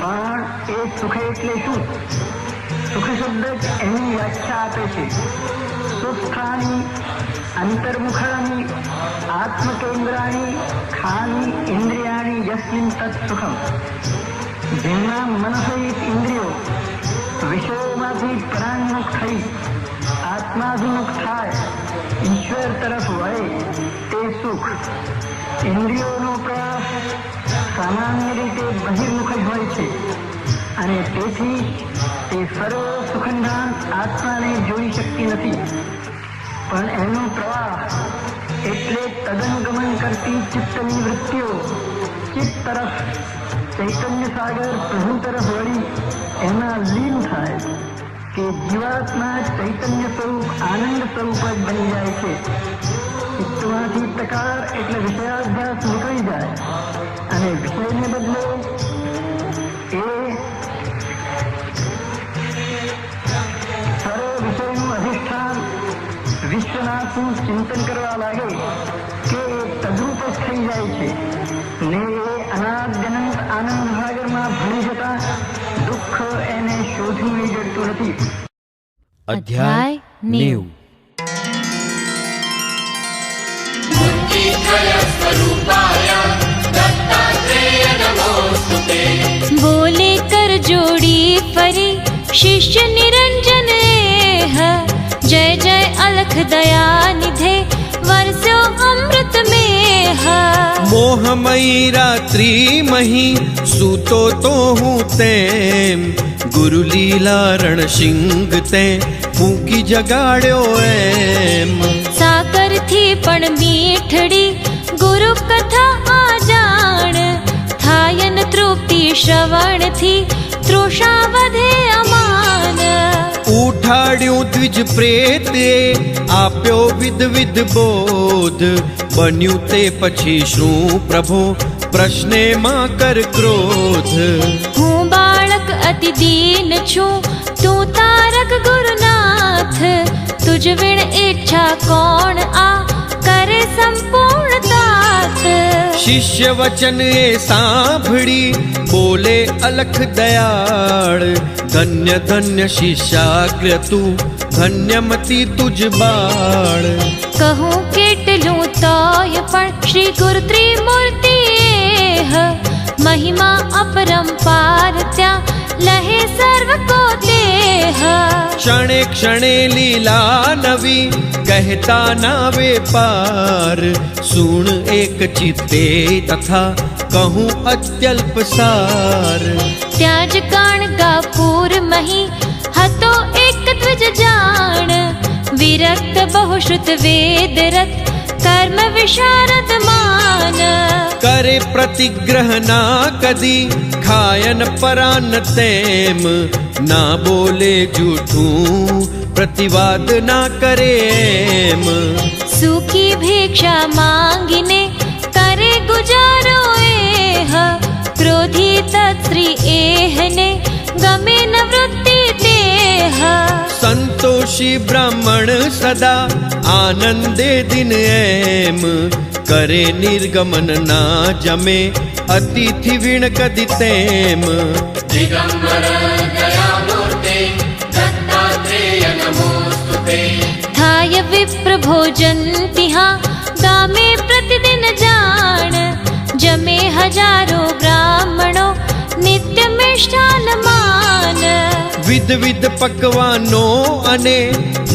પણ એ સુખ એટલે શું? સુખ શબ્દ જ એની વ્યાખ્યા આપે છે. સુસ્થાની અંતર્મુખાની આત્મકેન્દ્રાણી ખાની ઇન્દ્રિયાણી યસ્મિન તત્ સુખમ. જેમના મનસહિત ઇન્દ્રિયો વિષયોમાંથી પરાન્મુખ થઈ આત્માભિમુખ થાય, ઈશ્વર તરફ વળે તે સુખ. ઇન્દ્રિયોનો પ્રયાસ સામાન્ય રીતે બહિર્મુખ જ હોય છે અને તેથી તે સર્વ સુખંધાન આત્માને જોઈ શકતી નથી. પણ એનો પ્રવાહ એટલે તદનુગમન કરતી ચિત્તની વૃત્તિઓ ચિત્ત તરફ ચૈતન્ય સાગર પ્રભુ તરફ વળી એમાં લીન થાય કે જીવાત્મા ચૈતન્ય સ્વરૂપ આનંદ સ્વરૂપ જ બની જાય છે. ચિત્તમાંથી પ્રકાર એટલે વિષયાભ્યાસ નીકળી જાય અને વિષયને બદલે એ સર્વ વિષયનું અધિષ્ઠાન વિશ્વનાથનું ચિંતન કરવા લાગે કે એ તદ્રૂપ જ થઈ જાય છે ને એ અનાદ્યનંત આનંદ સાગરમાં ભળી જતા દુઃખ એને શોધવું જડતું નથી. અધ્યાય 90. बोले कर जोड़ी फरी शिष्य निरंजन एह, जय जय अलख दया निधे वर्षो अमृत में. मोहमयी रात्रि मही सूतो तो हूँ तेम, गुरु लीला रणसिंग ते फूकी जगाड्यो एम. साकर थी पण मीठड़ी गुरु कथा आ जान, थायन तृप्ति श्रवण थी तृषा વધે અમાન. ઉઠાડ્યું દ્વિજ પ્રેતે આપ્યો વિધ બોધ, બન્યું તે પછી શું પ્રભુ પ્રશ્ને માં કર ક્રોધ. હું બાળક અતિ દીન છું તું તારક ગુરુનાથ, તુજ વિણ ઈચ્છા કોણ આ કરે સંપૂર્ણ તાત. શિષ્ય વચન એ સાંભળી બોલે અલખ દયાળ, ધન્ય ધન્ય શિષ્યાગ્ર તું ધન્યમતી તુજ બાળ. કહું કેટલું તોય પણ શ્રી ગુરુ ત્રિમૂર્તિ એહ, મહિમા અપરંપાર ત્યાં લહે સર્વ કો દેહ. ક્ષણે ક્ષણે લીલા નવી કહેતા ના વેપાર, સુણ એક ચિત્તે તથા કહું અત્યલ્પ સાર. ત્યાં જ કાણગાપુર મહી હતો એક ધ્વજ જાણ, વિરક્ત બહુશ્રુત વેદ રથ કર્મ વિશારદ માન. કરે પ્રતિગ્રહ ના કદી ખાયન પરાન તેમ, ના બોલે જૂઠું પ્રતિવાદ ના કરે એમ. સુખી ભિક્ષા માંગીને કરે ગુજારો એહ, ક્રોધી તત્શ્રી એહને ગમે ન વૃત્તિ દેહ. સંતોષી બ્રાહ્મણ સદા આનંદે દિન એમ, કરે નિર્ગમન ના જમે અતિથિ વિણ કદી તેમ. થાય વિપ્ર ભોજન તિહા ગામે પ્રતિદિન જાણ, જમે હજારો બ્રાહ્મણો નિત્ય મિષ્ઠાન માન. વિધ પકવાનો અને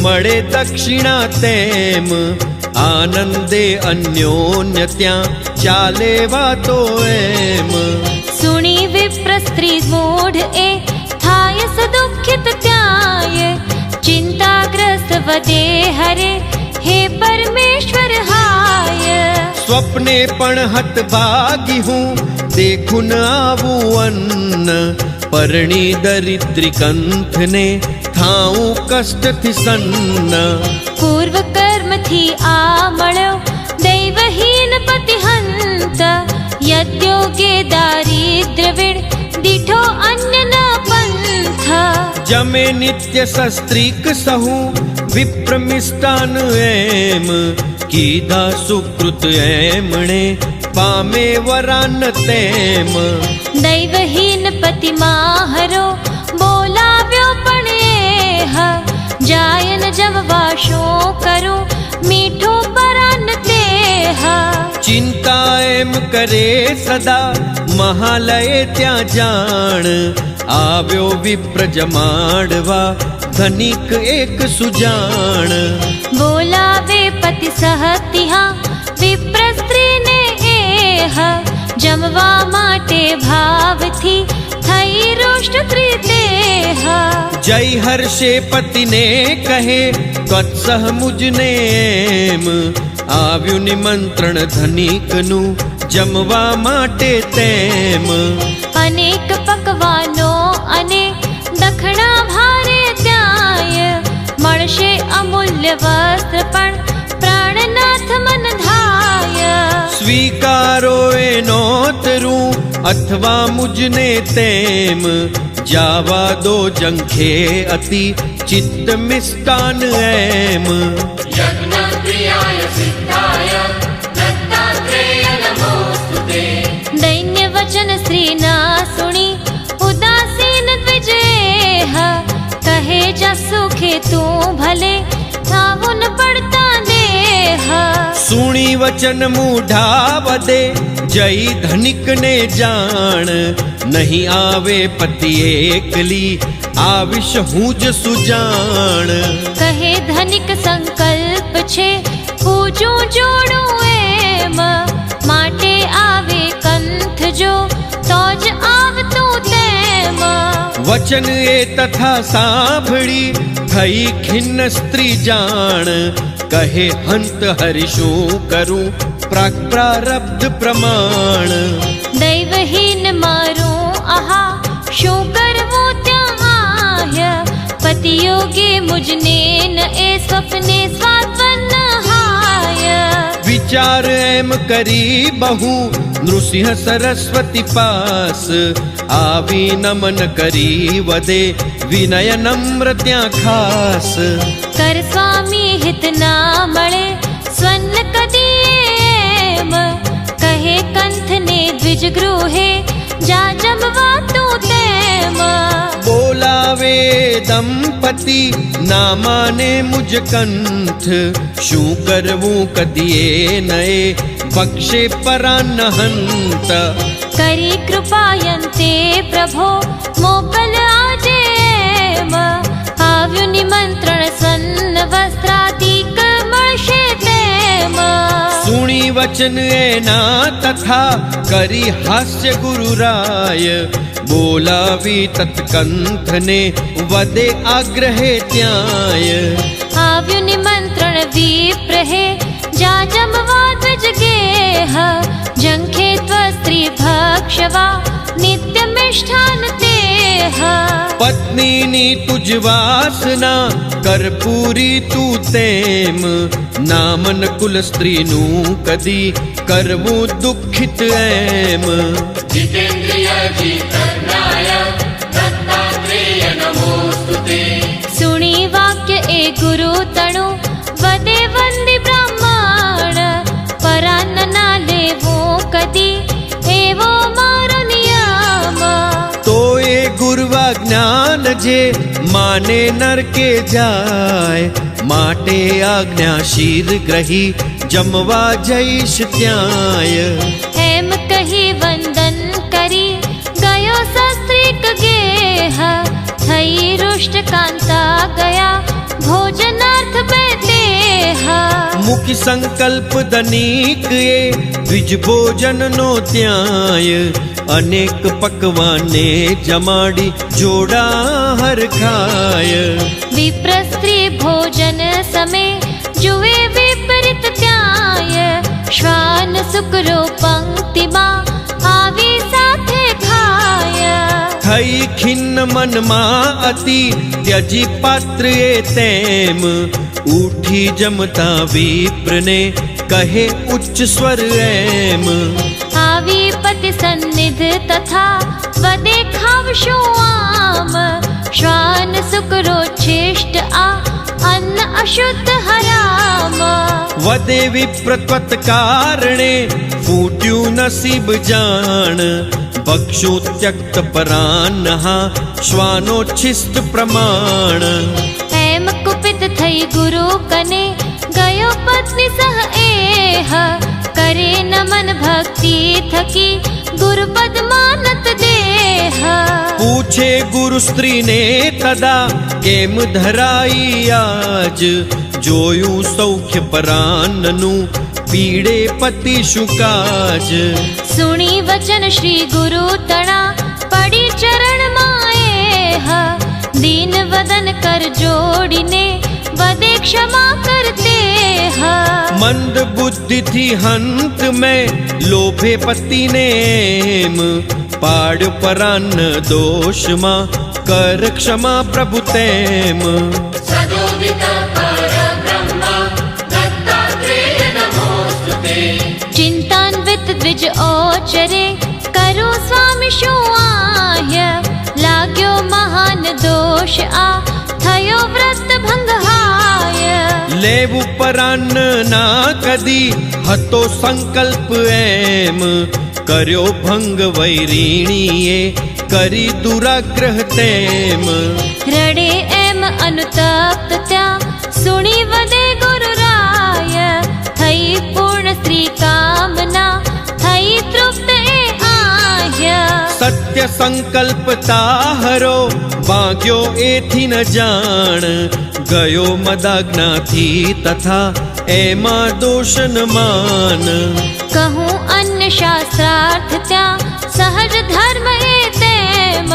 મળે દક્ષિણા તેમ, આનંદે અન્યોન્ય ત્યાં ચાલે વાતો એમ. સુણી વિપ્ર સ્ત્રી મૂઢ એ થાય સુદુખિત ત્યાય, ચિંતાગ્રસ્ત વધે હરે હે પરમેશ્વર હાય. સ્વપ્ને પણ હતભાગી હું દેખું ન આવું અન્ન, પરણી દરિદ્રી કંથને થાઉં કષ્ટથી સન્ન. પૂર્વ કર્મથી આ મળ્યો દૈવહીન પતિહંત, યદ્યોગે દારિદ્ર્ય વિણ દીઠો અન્ય ન પંથ. જમે નિત્ય શસ્ત્રીક સહુ વિપ્રમિષ્ટાન એમ, કીધા સુકૃત એમણે પામે વરાન તેમ. દૈવહીન પતિ રતિમાં હરો બોલાવ્યો પણ એ જાયન જમવા શું કરું મીઠું પરાન તે ચિંતા એમ કરે સદા મહાલયે ત્યાં જાણ આવ્યો વિપ્ર જમાડવા ધનિક એક સુજાણ બોલાવે પતિ સહતિહા વિપ્ર સ્ત્રીને એ જમવા માટે ભાવથી થઈ રોષ્ટ ત્રિદેહ જય હર્ષે પતિને કહે ત્વત્સહ મુજને એમ આવ્યું નિમંત્રણ ધનિકનું જમવા માટે તેમ અનેક પકવાનો અને દખણા ભારે ત્યાંય મળશે અમૂલ્ય વસ્ત્ર પણ પ્રાણનાથ મન ધાય સ્વીકારો એનો તરું અથવા મુજને તેમ જાવા દો જંખે અતિ ચિત્ત મિષ્ટાન એમ દૈન્ય વચન શ્રી ના સુણી ઉદાસીન દ્વિજય કહે જા સુખે તું ભલે થાવું ન પડતા દેહ સુણી વચન મૂઢા વધે જય ધનિકને જાણ નહીં આવે પતિ એકલી આવિશ હું જ સુજાણ કહે ધનિક સંકલ્પ છે પૂજું જોડું એમ માટે આવે કંથ જો તો જ આવતું તેમ વચન એ તથા સાંભળી થઈ ખિન્ન સ્ત્રી જાણ કહે હંત હરિ શું કરું પ્રાક પ્રારબ્ધ પ્રમાણ દૈવહીન મારું આહા શું કરવું ત્યાં આહ્ય પતિયોગે મુજને ન એ સ્વપ્ને સ્વાત્વન હાય વિચાર એમ કરી બહુ નૃસિંહ સરસ્વતી પાસ આવી નમન કરી વધે વિનય નમ્ર ત્યાં ખાસ કર સ્વામી હિત ના મળે સ્વર્ણ કદી એમ કહે કંથને દ્વિજ ગૃહે જા જમવા તું તેમ બોલાવે દંપતિ ના માને મુજ કંથ શું કરવું કદીએ નયે બક્ષે પરાન હંત કરી કૃપાયંતે પ્રભો મોકલ આજે એમ આવ્યું નિમંત્રણ સન્ન વસ્ત્રાદિક મળશે તેમ સુણી વચન એના તથા કરી હાસ્ય ગુરુરાય બોલાવી તત્કંથને વદે આગ્રહે ત્યાંય આવ્યું નિમંત્રણ વિપ્રહે જા જમવા દ્વિજ ગેહ જંખે સ્ત્રી ભક્ષવા નિત્ય મિષ્ઠાન તેહ પત્નીની તુજ વાસના કર પૂરી તું તેમ નામન કુલ સ્ત્રીનું કદી કરવું દુઃખિત એમ સુણી વાક્ય એ ગુરુ તણુ વદે વંદી બ્રાહ્મણ પરાન ના લેવું કદી એવો મારો નિયમ તો એ ગુરવા જ્ઞાન જે માને નરકે જાય માટે આજ્ઞા શીર ગ્રહી જમવા જઈશ ત્યાંય એમ કહી વંદન કરી ગયો સસ્ત્રીક ગેહ થઈ રુષ્ટ કાંતા ગયા ભોજનાર્થ બે દેહ મુખી સંકલ્પ દનિક એ દ્વિજ ભોજનનો ત્યાંય અનેક પકવાને જમાડી જોડા હરખાય વિપ્ર સ્ત્રી ભોજન સમે જુએ વિપરીત ત્યાંય શ્વાન શુક્રો પંક્તિમાં આવી સાથે ખાય થઈ ખિન્ન મનમાં અતિ ત્યજી પાત્ર એ તેમ ઉઠી જમતા વિપ્રને કહે ઉચ્ચ સ્વર એમ આવી પતિ સન્નિધ તથા વદે ખાવશું આમ શ્વાન શુક્રો છેષ્ટ આ અન્ન અશુદ્ધ હરામ વદે વિપ્રત્વત કારણે ફૂટ્યું નસીબ જાણ बक्षो त्यक्त परान्हा श्वानोच्छिष्ट प्रमाण। एम कुपित थई गुरु कने गयो पत्नी सह एह, करे नमन भक्ति थकी गुरु पद मानत देह। पूछे गुरु स्त्री ने तदा केम धराई आज, जोयू सौख्य पराननु पीड़े पति शुकाज। सुनी वचन श्री गुरु तणा पड़ी चरण माएह, दीन वदन कर जोड़ीने वदे क्षमा करते हा। मंद बुद्धि थी हंत में लोभे पति नेम, पाड़ परान दोष मा कर क्षमा प्रभु तेम। चिंतान्वित द्विज ओचरे करो स्वामी शो आह्य, लाग्यो महान दोष आ थयो व्रत भंग हाय। लेवु परान ना कदी हतो संकल्प एम, कर्यो भंग वैरीणीए करी दुराग्रह तेम। रड़े एम अनुतप्त त्या सुनी वदे गुरु राय, थई पूर्ण श्री कामना थई तृप्त ए आह्य। सत्य संकल्प ताहरो बाग्यो एथी न जान, गयो मदाज्ञा थी तथा एमा दोष न मान। कहूँ अन्य शास्त्रार्थ त्या सहज धर्म ए तेम,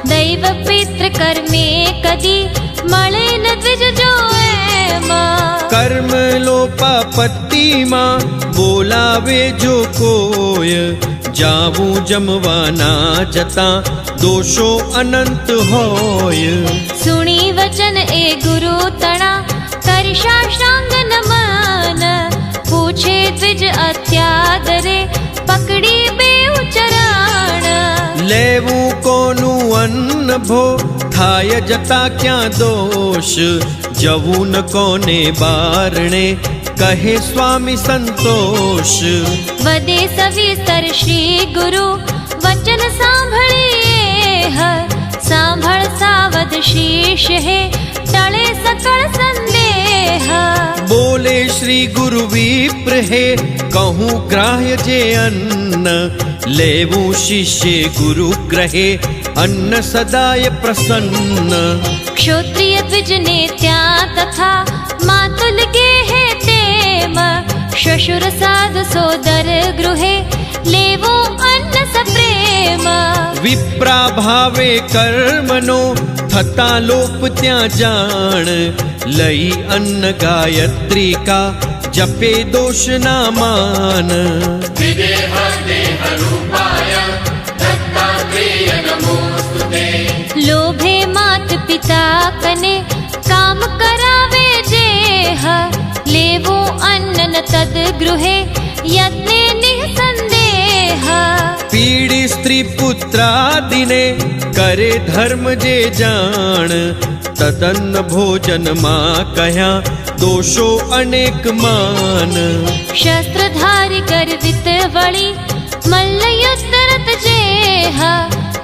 दैव पितृ कर्मे कदी मळे न द्विज जो एम। कर्म लोपापत्ति मां बोलावे जो कोय, जावू जमवाना जता दोषो अनंत होय। सुनी वचन ए गुरु तणा कर साष्टांग नमन, पूछे द्विज अत्यादरे पकड़ी बेउ चरण। लेवू कोनु अन्न भो थाय जता क्या दोष, जवू न कोने बारणे कहे स्वामी संतोष। वदे सविस्तर श्री गुरु वचन सांभळिए, सांभळ सावध शीश है टळे सकल संदेह। बोले श्री गुरु विप्र है कहूँ ग्राह्य जे अन्न, लेवू शिष्य गुरु ग्रहे अन्न सदाय प्रसन्न। क्षोत्रिय द्विज ने त्या तथा मातुल गेहे तेम, श्वशुर साधु सोदर गृहे लेवो अन्न सप्रेम। विप्रा भावे कर्मनो थता लोप त्या जान, लई अन्न गायत्री का जपे दोष ना मान। लोभे मात पिता कने काम करावे जेह, लेवो अन्न न तद गृहे यत्ने निसंदेह। पीड़ी स्त्री पुत्रादिने करे धर्म जे जान, तदन्न भोजन मां कह्या दोषो अनेक मान। शस्त्रधारी कर वित वळी मल्ल युद्ध रत जेह,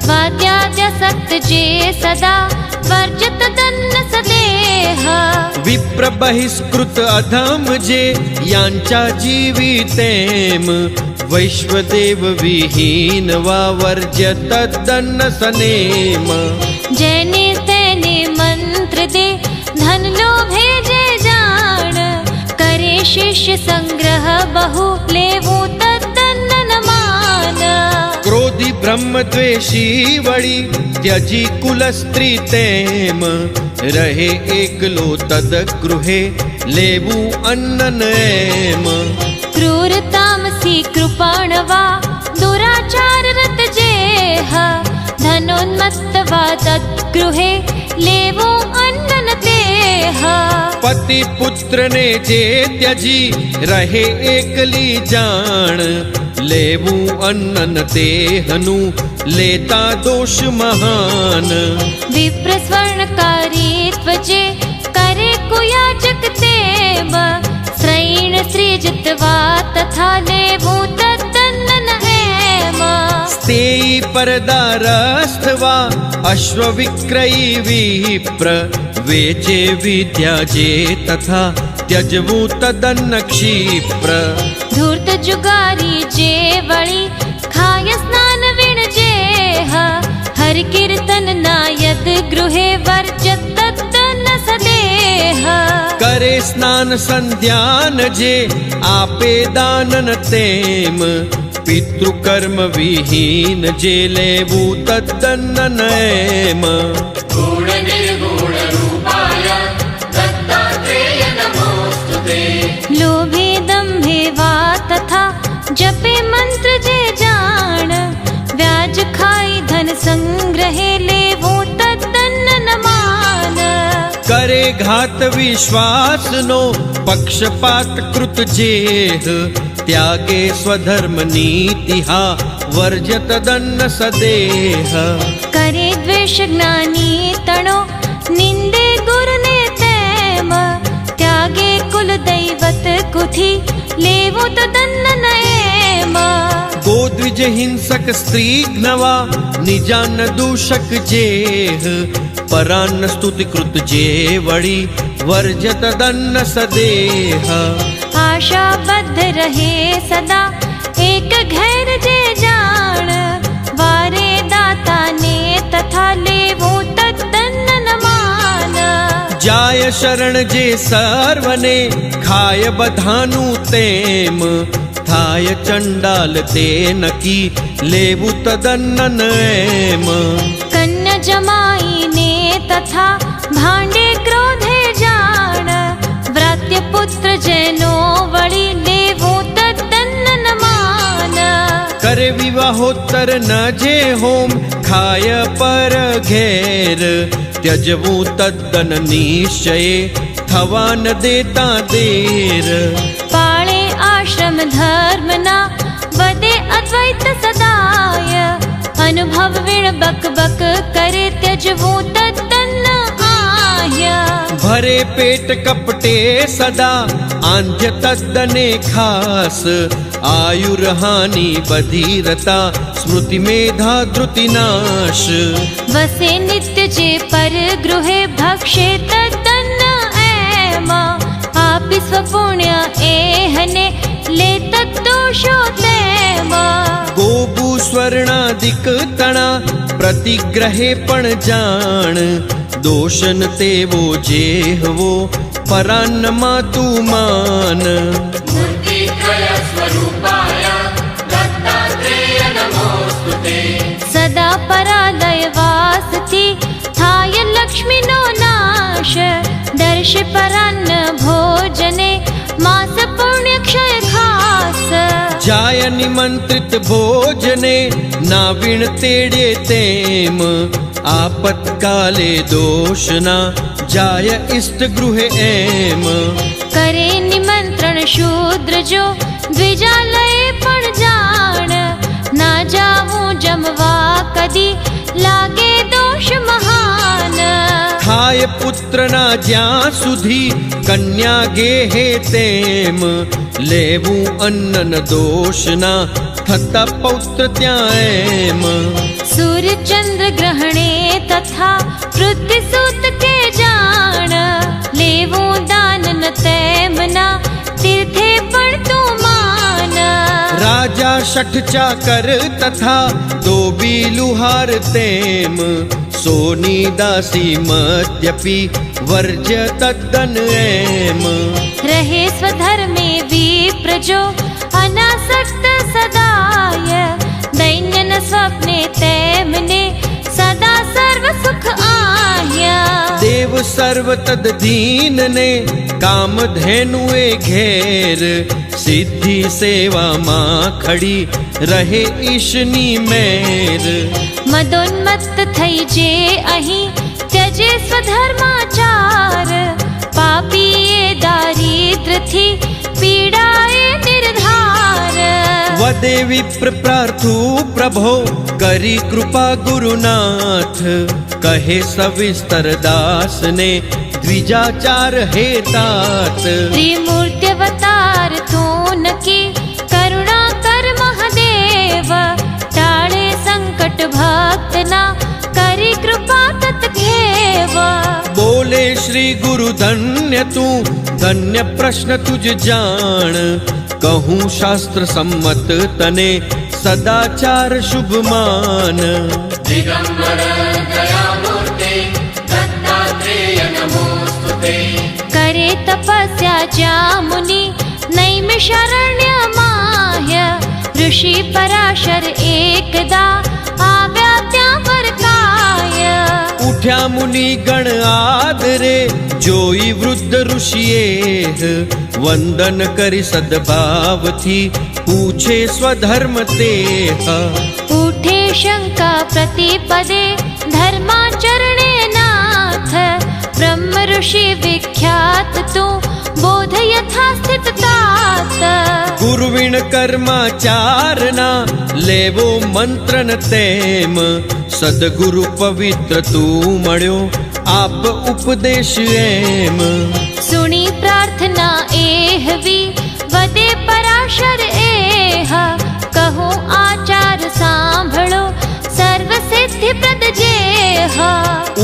वाद्याद्यासक्त जे सदा वर्जत दन्न सदेह। विप्र बहिष्कृत अधम जे यांचा जीवितेम, वैश्वदेव विहीन वा वर्ज्य तदन्न सनेम। जैने तैने मंत्र दे धन लोभे जे जान, करे शिष्य संग्रह बहु लेवो तदन्न न मान। क्रोधी ब्रह्म द्वेषी वड़ी त्यजी कुल स्त्री तेम, रहे एकलो तद गृहे लेवू अन्न नेम। क्रूर तामसी कृपणवा दुराचार रत जेह, धनोन्मत्त वा तद्गृहे लेवो अन्न न तेह। पति पुत्र ने जे त्यजी रहे एकली जान, लेवू अन्न न तेहनु लेता दोष महान। विप्र स्वर्णकारी त्वचे करे कुयाचक तेम, श्रैण सृजित्वा तथा लेवो तदन्न न हेम। स्तेयी परदारस्थवा अश्वविक्रयी विप्र वेचे विद्या जे तथा त्यजवू तदन्न क्षिप्र धूर्त जुगारी जे वळी खाय स्नान विण जेह हरि कीर्तन नायद गृहे वर्जत तद्दन्न सदेह करे स्नान संध्यान जे आपे दानन तेम पितृकर्म विहीन जे लेवू तद्दन्न नैम लोभे दम्भे वा तथा जपे मंत्र जे जान व्याज खाई धन संग्रहे लेवो तद्दन्न न मान करे घात विश्वास नो पक्षपात कृत जेह त्यागे स्वधर्म नीति हा वर्ज्य तदन्न सदेह करे द्वेष ज्ञानी तणो निंदे गुरु ने तेम त्यागे कुल दैवत कुथी लेवो तदन्न नएम गोद्विज हिंसक स्त्री घ्नवा निजान दूषक जेह परान्न स्तुति कृत जे वड़ी वर्ज्य तदन्न सदेह आशा बद्ध रहे सदा एक घेर जे जान वारे दाता ने तथा लेवो तद्दन्न न मान जाय शरण जे सर्वने खाय बधानु तेम थाय चंडाल ते नकी लेवु तदन्न नैम कन्या जमाई ने तथा भांडे क्रोधे जान व्रात्य पुत्र जैनो वळी लेवो तद्दन्न न मान करे विवाहोत्तर न जे होम खाय पर घेर त्यजवू तद्दन निश्चये थवा न देता देर पाळे आश्रम धर्मना वदे अद्वैत सदाय अनुभव विण बक बक करे त्यजवू तद्दन्न आह्य भरे पेट कपटे सदा आंध्य तद्दने खास आयुर्हानि बधिरता स्मृति मेधा धृति नाश वसे नित्य जे पर गृहे भक्षे तद्दन्न एम आपि स्वपुण्य एहने ले तद्दोषो तेम गोबू स्वर्णादिक तणा प्रतिग्रहे पण जाण दोषन तेवो जेहवो परान्न मातु मान सदा परालय वासति थाय लक्ष्मी नो नाश दर्श परान्न भोजने मास पुण्य क्षय खास जाय निमंत्रित भोजने नाविण तेड़े तेम आपत्काले दोषना जाय इष्ट गृहे एम करे निमंत्रण शूद्र जो द्विजालय पण जाण ना जाऊं जमवा कदी लागे दोष महान खाय पुत्र ना ज्યાં સુધી કન્યા ગેહે તેમ લેવું અન્ન ન દોષના થતા પૌત્ર ત્યાં એમ सूर्य चंद्र ग्रहणे तथा पृथ्वी सूत के जाण लेवो दान न तेमना तीर्थे पण तू मान राजा शठ चाकर तथा धोबी लुहार तेम सोनी दासी मद्यपि वर्ज्य तद्दन एम रहे स्वधर्मे विप्र जो अनासक्त सदाय दैन्य न स्वप्ने तेमने सदा सर्व सुख आह्य देव सर्व तद दीन ने काम धेनुए घेर सिद्धि सेवा मां खड़ी रहे ईशनी मेर मदोन्मत्त थई जे अहीं त्यजे स्वधर्माचार पापीए दारिद्र थी पीड़ाए निर्धार वदे विप्र प्रार्थू प्रभो करी कृपा गुरुनाथ कहे सविस्तर दास ने द्विजाचार हेतात त्रिमूर्त्यवतार तू नकी करुणा कर महादेव टाळे भक्तना करी कृपा तत्खेव। बोले श्री गुरु धन्य तू धन्य प्रश्न तुझ जान, कहूँ शास्त्र सम्मत तने सदाचार शुभ मान। दिगंबर दयामूर्ते दत्तात्रेय नमोस्तुते। करे तपस्या जामुनि नैमिषारण्य माह्य, ऋषि पराशर एकदा आव्या त्या वरकाय। उठ्या मुनि गण आदरे जोई वृद्ध ऋषिएह, वंदन करी सद्भाव थी पूछे स्वधर्म तेह। उठे शंका प्रतिपदे धर्माचरणे नाथ, ब्रह्म ऋषि विख्यात तू बोध यथा स्थित तात। गुरुविण कर्माचारना लेवो मंत्रन तेम, सदगुरु पवित्र तू मळ्यो आप उपदेश एम। सुनी प्रार्थना एहवी वदे पराशर एह, कहूँ आचार सांभळो सर्व सिद्धि प्रद जेह।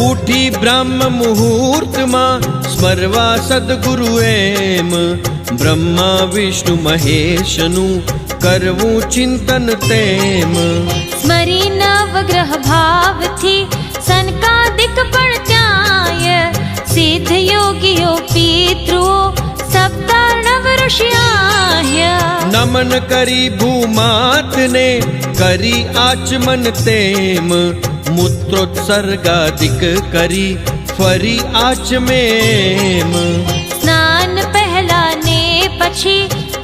उठी ब्रह्म मुहूर्त मां स्मरवा सदगुरु एम, ब्रह्मा विष्णु महेशनु करवूं चिंतन तेम। स्मरी नवग्रह भाव थी सनकादिक पण त्याय, सिद्ध योगियो पितृओ सप्तार्णव ऋषियाय। नमन करी भूमात ने करी आचमन तेम, मूत्रोत्सर्गादिक करी फरी आचमेम। स्नान पहला ने पछी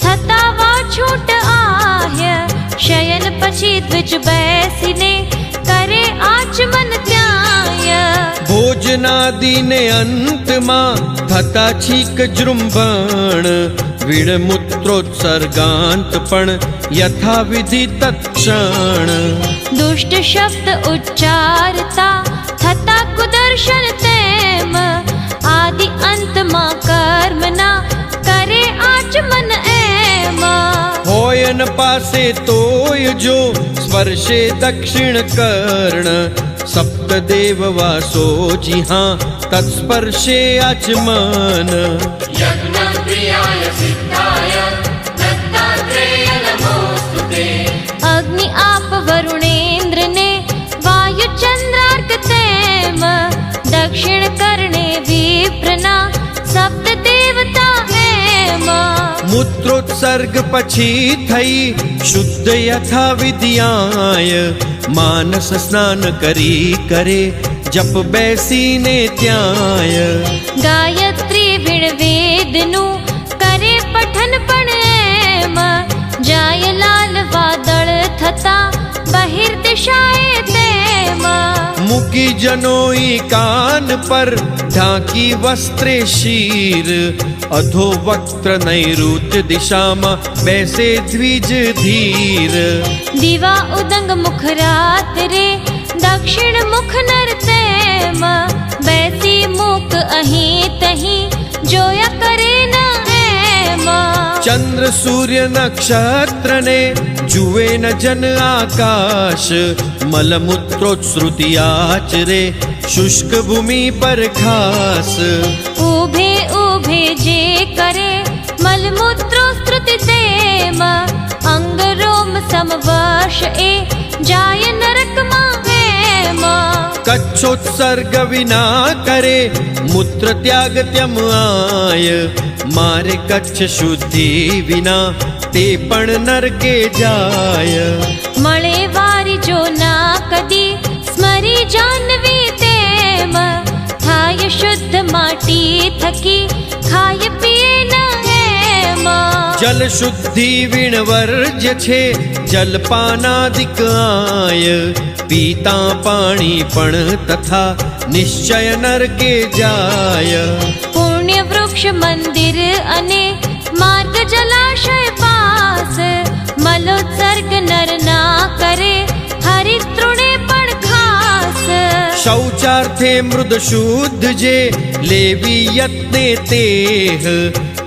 थता वा छूट आह्य, शयन पछी द्विज बैसीने करे आचमन त्याय। भोजनादि ने अंत मां थता छीक जृंभण, वीण मूत्रोत्सर्गांत पण यथा विधि तत्क्षण। दुष्ट शब्द उच्चारता थता कुदर्शन तेम, आदि अंत मां कर्मना करे आचमन एम। होयन पासे तोय जो स्पर्शे दक्षिण कर्ण, सप्त देव वासो जिहा तत्स्पर्शे आचमन। यज्ञ प्रियाय सिद्धाय दत्तात्रेय नमोस्तुते। अग्नि आप वरुणेन्द्र ने वायु चंद्रार्क तेम, दक्षिण करणे विप्रना सप्त देवता एम। मूत्रोत्सर्ग पछी थई शुद्ध यथा विधियाय, मानस स्नान करी करे जप बैसीने त्याय। गायत्री वीण वेदनु करे पठन पण एम, जाय लाल वादळ थता बहिर्दिशाए तेम। मुकी जनोई कान पर ढाकी वस्त्रे शीर, अधो वक्त्र नैऋत्य दिशा में बैसे द्विज धीर। दीवा उदंग मुख रात रे दक्षिण मुख नर तेम, बैसी मुख अहीं तहीं जोया करे न एम। चंद्र सूर्य नक्षत्र ने जुए न जन आकाश, मलमूत्रोत्सृति आचरे शुष्क भूमि पर खास। उभे उभे जे करे मलमूत्रोत्सृति तेम, अंग रोम समवश ए जाय नरक मां हेम। कच्छोत्सर्ग विना करे मूत्र त्याग त्यम आय, मारे कच्छ शुद्धि विना ते पण नरके जाय। मळे वारी जो ना कदी स्मरी जानवी तेम, थाय शुद्ध माटी थकी खाय पिए न हेम। जल शुद्धि विण वर्ज्य छे जलपानादिक आय, पीता पाणी पण तथा निश्चय नरके जाय। पुण्य वृक्ष मंदिर अने मार्ग जलाशय पास, मलोत्सर्ग नर ना करे हरि तृणे पण खास। शौचार्थे मृद शुद्ध जे लेवी यत्ने तेह,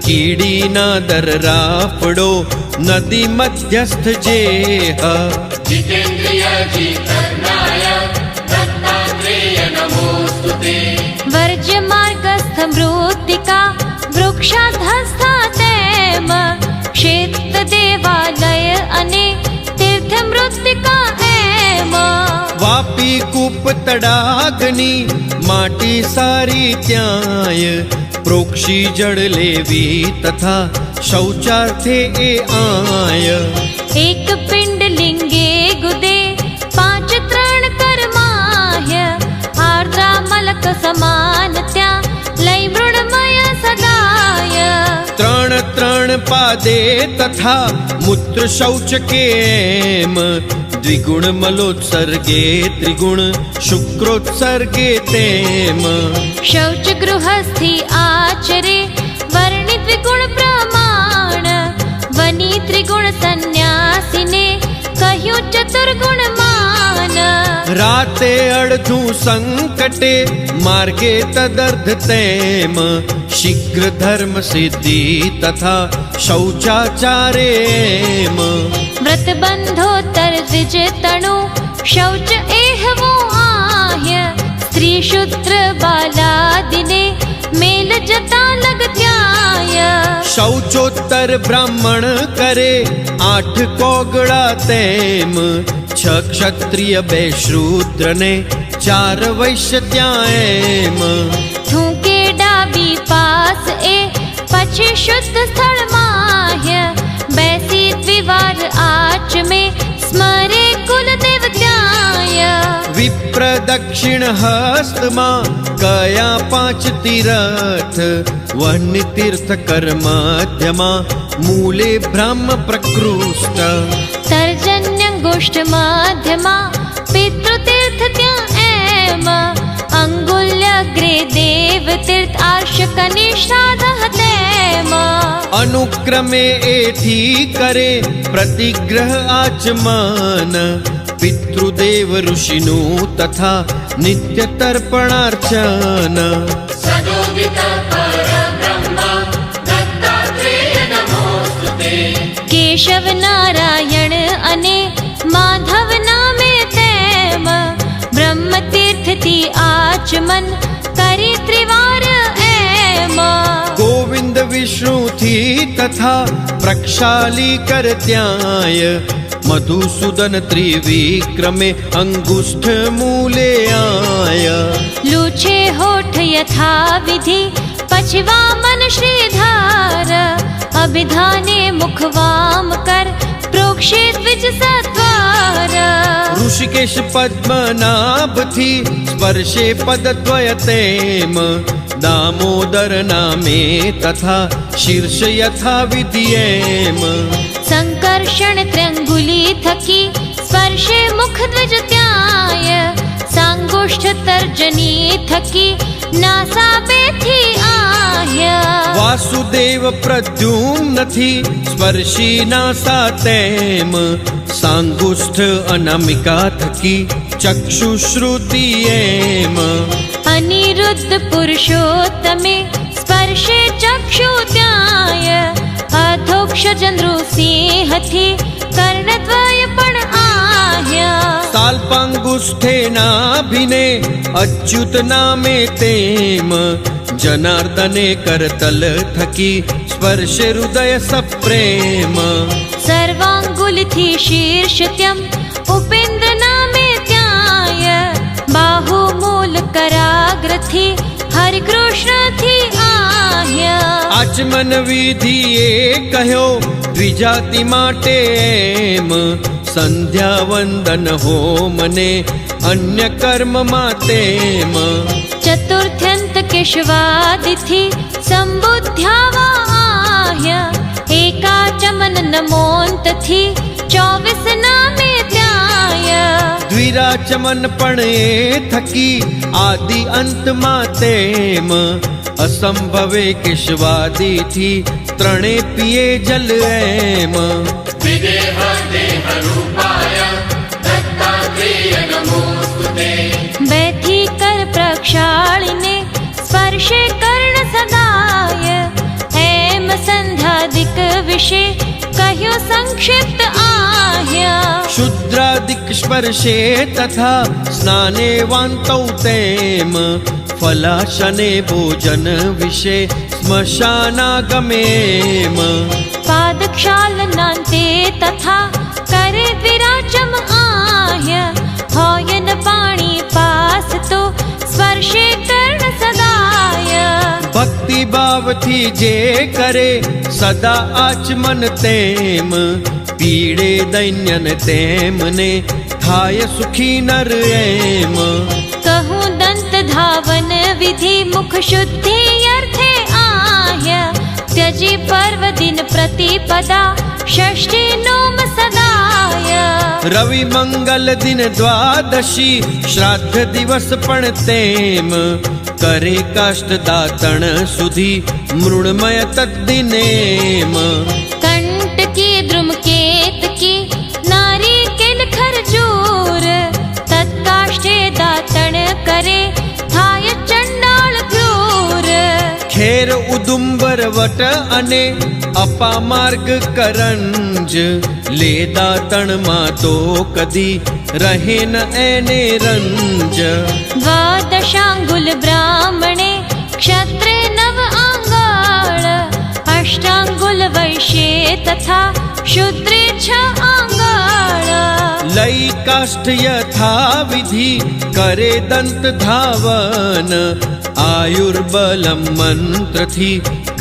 कीड़ी ना दर राफड़ो नदी मध्यस्थ जेह। जितेन्द्रिय जितज्ञाय વૃક્ષાધસ્થા તેમ ક્ષેત્ર દેવાલય અને તીર્થ મૃત્તિકા એમ વાપી કૂપ તડાગની માટી સારી ત્યાંય પ્રોક્ષી જળ લેવી તથા શૌચાર્થે એ આય એક પિંડ લિંગે ગુદે પાંચ ત્રણ કર્માહ્ય આર્દ્રા મલક સમાન ત્યાં લઈ મૃણમય સદાય ત્રણ ત્રણ પાદે તથા મૂત્ર શૌચ કેમ દ્વિગુણ મલોત્સર્ગે ત્રિગુણ શુક્રોત્સર્ગે તેમ શૌચ ગૃહસ્થી આચરે વર્ણિ દ્વિગુણ પ્રમાણ વની ત્રિગુણ સંન્યાસીને કહ્યું ચતુર્ગુણ માન રાતે અડધું સંકટે માર્ગે તદર્થ તેમ શીઘ્ર ધર્મ સિદ્ધિ તથા શૌચાચારેમ વ્રત બંધોતર દ્વિજ તણુ શૌચ એહવો આહ્ય સ્ત્રી શુદ્ર બાલાદિને મેલ જતા લગત્યાય શૌચોત્તર બ્રાહ્મણ કરે 8 કોગળા તેમ 6 ક્ષત્રિય 2 શૂદ્રને 4 વૈશ્ય ત્યાં એમ થૂકે ડાબી પાસ એ પછી શુદ્ધ સ્થળ માહ્ય બેસી દ્વિવાર આચ મે સ્મરે કુલ દેવત્યાય વિપ્ર દક્ષિણ હસ્તમાં કયા 5 તીરથ વન્ય તીર્થ કર્મધ્યમાં મૂલે બ્રહ્મ પ્રકૃષ્ટ તર્જન્યંગુષ્ઠ મધ્યમાં પિતૃતીર્થ ત્યાં એમ અંગુલ્યગ્રે દેવ તીર્થ આર્ષ કનિષ્ઠાદઃ તેમ અનુક્રમે એથી કરે પ્રતિગ્રહ આચમન પિતૃદેવ ઋષિનું તથા નિત્ય તર્પણાર્ચન સદોદિત પરબ્રહ્મ દત્તાત્રેય નમોસ્તુતે કેશવ નારાયણ અને માધવ નામે તેમ બ્રહ્મતીર્થથી આચમન કરી ત્રિવાર એમ ગોવિંદ વિષ્ણુથી તથા પ્રક્ષાલી કર ત્યાંય મધુસૂદન ત્રિવિક્રમે અંગુષ્ઠ મૂલે આય લૂછે હોઠ યથા વિધિ પછી વામન શ્રીધાર અભિધાને મુખ વામ કર પ્રોક્ષે દ્વિજ સત્વાર ઋષિકેશ પદ્મનાભથી સ્પર્શે પદદ્વય તેમ દામોદર નામે તથા શીર્ષ યથા વિધિ એમ સંકર્ષણ ત્રંગુલી થકી સ્પર્શે મુખ દ્વિજ ત્યાય સાંગુષ્ઠ તર્જની થકી નાસા બેથી આહ્ય વાસુદેવ પ્રદ્યુમ્નથી સ્પર્શી નાસા તેમ સાંગુષ્ઠ અનામિકા થકી ચક્ષુશ્રુતિ એમ અનિરુદ્ધ પુરુષોત્તમે સ્પર્શે ચક્ષુ ત્યાય અધોક્ષ ચંદ્રુસિંહથી કર્ણદ્વય પણ આહ્ય તાલ્પાંગુષ્ઠે નાભિને અચ્યુત નામે તેમ જનાર્દને કરતલ થકી સ્પર્શે હૃદય સપ્રેમ સર્વાંગુલથી શીર્ષત્યમ ઉપેન્દ્ર નામે ત્યાય બાહુ મૂલ કરાગ્રથી હરિકૃષ્ણથી આહ્ય આચમન વિધિ એ કહ્યો દ્વિજાતિ માટે એમ સંધ્યા વંદન હોમને અન્ય કર્મમાં તેમ ચતુર્થ્યંત કેશવાદિથી સંબુદ્ધ્યાવા આહ્ય એકાચમન નમોંતથી 24 નામે ત્યાય દ્વિરાચમન પણ એ થકી આદિ અંતમાં તેમ અસંભવે કેશવાદીથી ત્રણે પિયે જલ એમ વિદેહ દેહ રૂપાય દત્તાત્રેય નમોસ્તુતે બેથી કર પ્રક્ષાળીને સ્પર્શે કર્ણ સદાય એમ સંધ્યાદિક વિશે કહ્યું સંક્ષિપ્ત આહ્ય શુદ્રાદિક સ્પર્શે તથા સ્નાને વાંતૌ તેમ ફલાશને ભોજન વિશે स्मशानागमेम पादक्षालनान्ते तथा करे विराजम आह्य होयन पाणी पासतो स्पर्शे कर्ण सदाय भक्ति भाव थी जे करे सदा आचमन तेम पीड़े दैन्यन तेमने थाय सुखी नर एम कहूँ दंत धावन विधि मुख शुद्धि अर्थे आह्य त्यजी पर्व दिन प्रतिपदा षष्ठी नोम सदाय रवि मंगल दिन द्वादशी श्राद्ध दिवस पण तेम करे काष्ट दातण सुधी मृणमय तद्दिनेम कंट की द्रुमकेत की नारी केल खरजूर तत्काष्ठे दातण करे थाय चंडाल क्रूर खेर उदुंबर वट अने अपा मार्ग करंज ले दातण मा तो कदी रहे न एने रंज द्वादशांगुल ब्राह्मणे क्षत्रे नव आंगाळ अष्टांगुल वैश्ये तथा शूद्रे छ आंगाळ लई काष्ठ यथा विधि करे दंत धावन आयुर्बलम मंत्र थी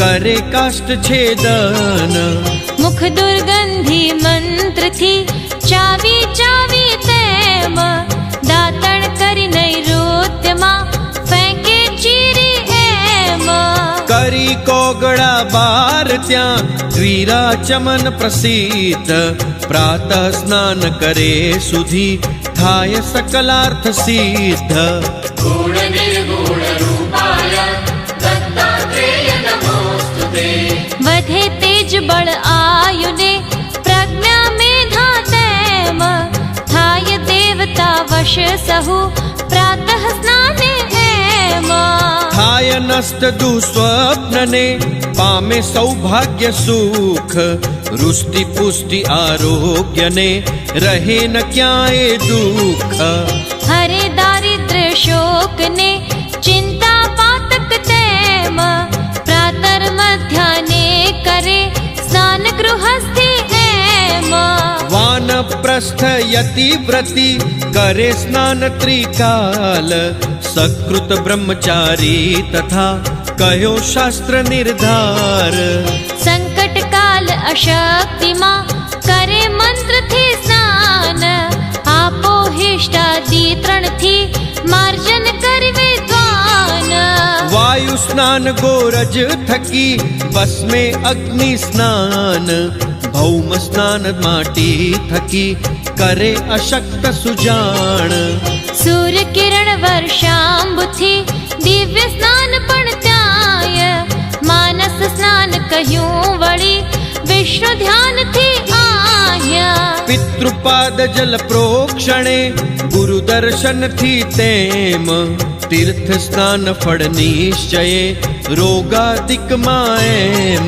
करे काष्ठ छेदन मुख दुर्गंधी मंत्र थी चावी चावी तेम दातण करी नैऋत्यमा फेंके चीरी एम करी कोगड़ा बार त्या द्विराचमन प्रसिद्ध प्रातः स्नान करे सुधी थाय सकलार्थ सिद्ध गुण निर्गुण रूपाय दत्तात्रेय नमोस्तुते वधे तेज बल आयुने प्रज्ञा मेधा तेम थाय देवता वश सहु प्रातः स्नाने एम थाय नष्ट दुस्वप्नने पामे सौभाग्य सुख रुष्टि पुष्टि आरोग्य ने रहे न क्याए दुख हरे दारिद्र शोक ने चिंता पातक तेम प्रातर मध्याने करे स्नान गृहस्थी एम वानप्रस्थ यति व्रति करे स्नान त्रिकाल सकृत ब्रह्मचारी तथा कहो शास्त्र निर्धार संकट काल अशक्ति मां करे मंत्र थी स्नान आपो हिष्टादि तृण थी मार्जन कर विद्वान वायु स्नान गोरज थकी बस में अग्नि स्नान भौम स्नान माटी थकी करे अशक्त सुजान सूर्य किरण वर्षांबुथी दिव्य स्नान पण त्याय मानस स्नान कह्यूं वળી विष्णु ध्यान थी आह्या पितृपाद जल प्रोक्षणे गुरु दर्शन थी तेम तीर्थ स्नान फल निश्चये रोगादिक माएम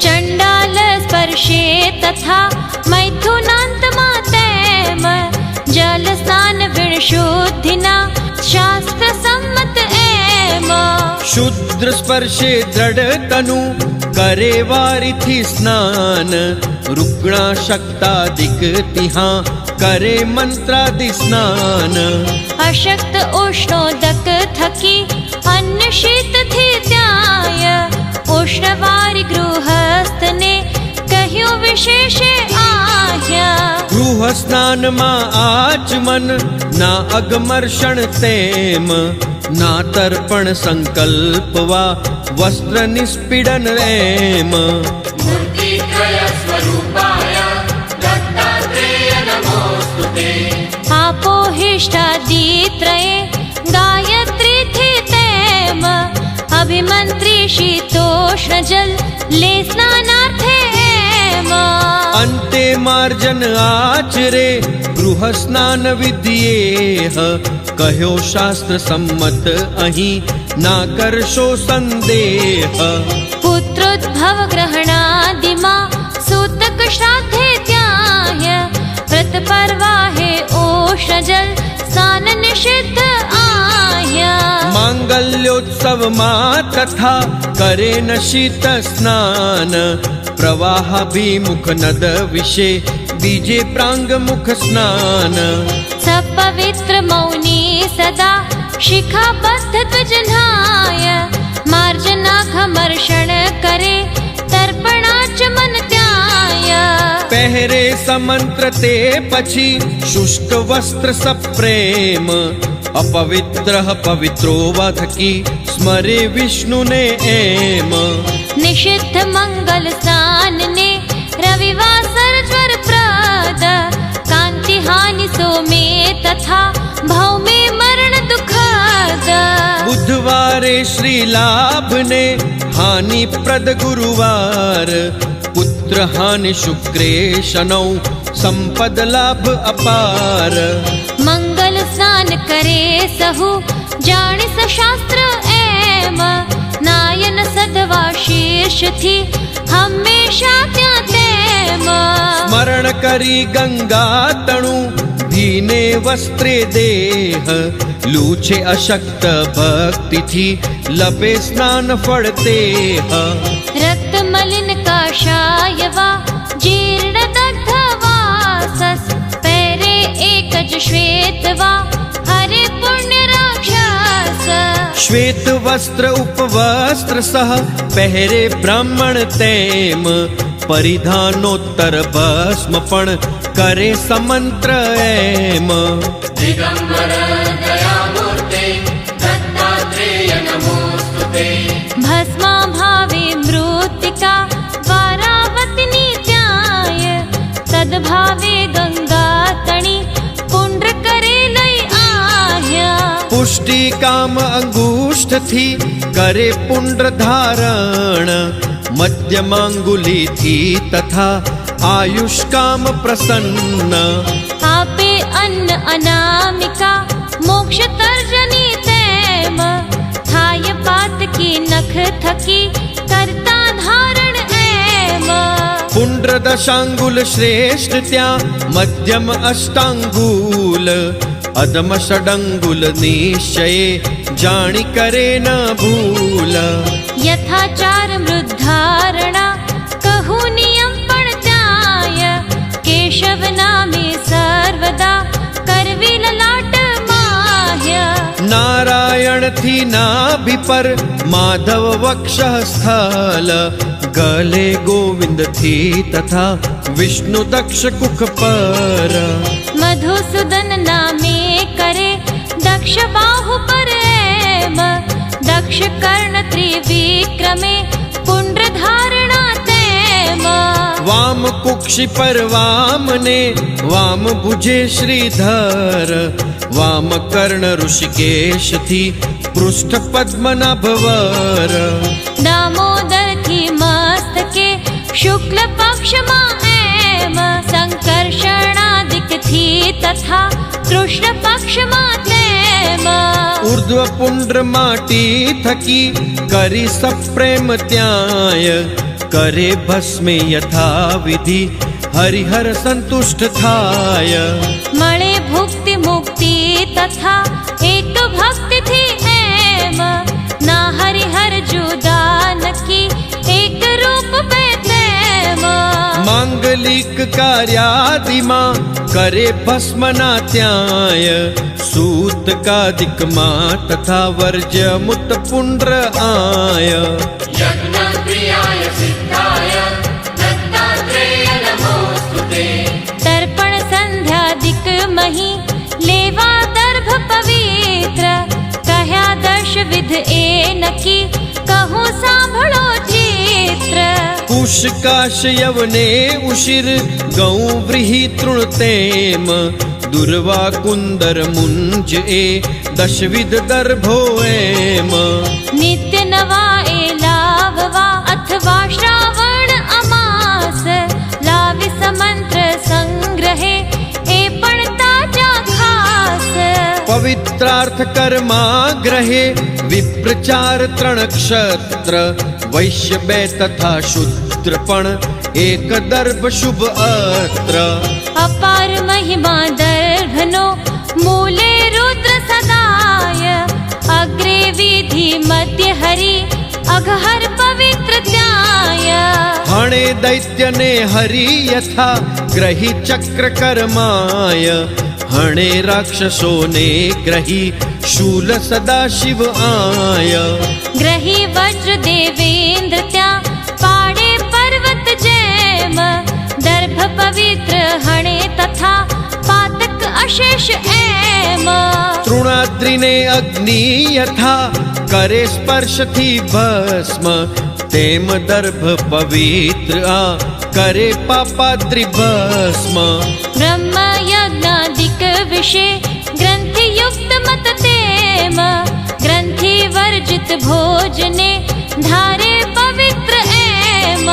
चंडाल स्पर्शे तथा मैथुनांत मातेम जल स्नान विणशुद्धिना शास्त्र सम्मत एम शुद्र स्पर्शे दृढ़ तनु करे वारिथि स्नान रुग्णा शक्तादिक तिहा करे मंत्रादि स्नान अशक्त उष्णोदक थकी अन्न शीत थी त्याय उष्णवारी गृहस्थ ने कह्यो विशेषे आह्या गृह स्नान मा आचमन ना अगमर्षण तेम ना तर्पण संकल्प वा वस्त्र निष्पीडन एम मूर्तित्रय स्वरूपाय दत्तात्रेय नमोस्तुते आपो हिष्टादि त्रये गायत्री थी तेम अभिमंत्री शीतोष्ण जल ले स्नानार्थे एम अन्ते मार्जन आचरे गृह स्नान विद्येह कह्यो शास्त्र सम्मत अही ना करशो संदेह पुत्रोद्भव ग्रहणादिमा सूतक श्राद्धे त्याह्य व्रत पर्वाहे ओष्ण जल स्नान निषिद्ध आह्या मांग માંગલ્યોત્સવમાં તથા કરે ન શીત સ્નાન પ્રવાહાભિમુખ નદ વિશે બીજે પ્રાંગમુખ સ્નાન સપવિત્ર મૌની સદા શિખાબદ્ધ દ્વિજનાય માર્જના ખમર્ષણ કરે તર્પણાચમન ત્યાય પહેરે સમંત્ર તે પછી શુષ્ક વસ્ત્ર સપ્રેમ અપવિત્ર પવિત્રો વાથકી સ્મરે વિષ્ણુને એમ નિષિદ્ધ મંગલ સ્નાન ને રવિવાસર જ્વર પ્રદ કાંતિ હાનિ સોમે તથા ભૌમે મરણ દુઃખદ બુધવારે શ્રી લાભ ને હાનિ પ્રદ ગુરુવાર પુત્ર હાનિ શુક્રે શનૌ સંપદ લાભ અપાર મંગલ સ્નાન કરે સહુ જાણી શાસ્ત્ર એમ નાયન સદવા શીર્ષથી હંમેશા ત્યાં તેમ સ્મરણ કરી ગંગા તણુ ભીને વસ્ત્રે દેહ લૂછે અશક્ત ભક્તિથી લપે સ્નાન ફળ તેહ રક્ત મલિન કાશાયવા જીર્ણ દગ્ધ વાસસ પહેરે એક જ શ્વેતવા હરે પુણ્ય રાક્ષસ શ્વેત વસ્ત્ર ઉપવસ્ત્ર સહ પહેરે બ્રાહ્મણ તેમ પરિધાનોત્તર ભસ્મ પણ કરે સમંત્ર એમ દિગંબર દયામૂર્તે દત્તાત્રેય નમોસ્તુતે ભસ્મા ભાવે મૃત્તિકા વારાવતીની ત્યાય તદભાવે ગંગા તણી પુંડ્ર કરે લઈ આહ્યા પુષ્ટિ કામ અંગુષ્ઠથી કરે પુંડ્ર ધારણ મધ્યમાંગુલીથી તથા આયુષ્કામ પ્રસન્ન આપે અન્ન અનામિકા મોક્ષ તર્જની તેમ થાય પાતકી નખ થકી કરતા ધારણ એમ પુંડ્ર દશાંગુલ શ્રેષ્ઠ ત્યાં મધ્યમ અષ્ટાંગુલ અધમ ષડંગુલ નિશ્ચયે જાણી કરે ન ભૂલ યથાચાર મૃદ્ધારણા કહું નિયમ પણ ત્યાય કેશવ નામે સર્વદા કરવી લલાટ માહ્ય નારાયણથી નાભિ પર માધવ વક્ષ સ્થલ ગલે ગોવિંદથી તથા વિષ્ણુ દક્ષ કુખ પર મધુસૂદન નામે કરે દક્ષ બાહુ પર એમ દક્ષ કર્ણ ત્રિવિક્રમે પુંડ્ર ધારણા તેમ વામ કુક્ષી પર વામને વામ ભુજે શ્રીધર વામ કર્ણ ઋષિકેશથી પૃષ્ઠ પદ્મના ભવર દામોદર થી મસ્તકે શુક્લ પક્ષમાં એમ સંકર્ષણાદિક થી તથા કૃષ્ણ પક્ષમાં તેમ ઉર્ધ્વ પુંડ્ર માટી થકી કરી સપ્રેમ ત્યાય કરે ભસ્મે યથા વિધિ હરિહર સંતુષ્ટ થાય મળે ભુક્તિ મુક્તિ તથા એક ભક્તિથી એમ ના હરિહર જુદા નકી એક રૂપ બે તેમ માંગલિક કાર્યાદિમાં કરે ભસ્મના ત્યાય સૂતકાદિકમાં તથા વર્જ્ય મુત પુંડ્ર આય યજ્ઞ પ્રિયાય સિદ્ધાય દત્તાત્રેય નમોસ્તુતે તર્પણ સંધ્યાદિક મહી લેવા દર્ભ પવિત્ર કહ્યા દશવિધ એ નકી કહું સાંભળો ચિત્ર કુશ કાશ યવને ઉશિર ગૌ વ્રીહી તૃણ તેમ દુર્વા કુંદર મુંજ એ દશવિધ દર્ભો એમ નિત્ય નવા એ લાવવા અથવા શ્રાવણ અમાસ લાવી સમંત્ર સંગ્રહે એ પણ તાજા ખાસ પવિત્રાર્થ કર્માગ્રહે વિપ્રચાર ત્રણ ક્ષત્ર વૈશ્ય બે તથા શુદ્ર પણ એક દર્ભ શુભ અત્ર અપાર મહિમા દર્ભનો મૂલે રુદ્ર સદાય અગ્રે વિધિ माघहर पवित्र त्याय हणे दैत्यने हरि यथा ग्रही चक्र कर्माय हणे राक्षसोने ग्रही शूल सदा शिव आय ग्रही वज्र देवेंद्र त्या पाड़े पर्वत जैम दर्भ पवित्र हणे तथा पातक अशेष एम तृणाद्रिने अग्नि यथा करे स्पर्श थी भस्म तेम दर्भ पवित्र आ करे पापाद्रि भस्म ब्रह्म यज्ञादिक विषय ग्रंथि युक्त मत तेम ग्रंथि वर्जित भोजने धारे पवित्र एम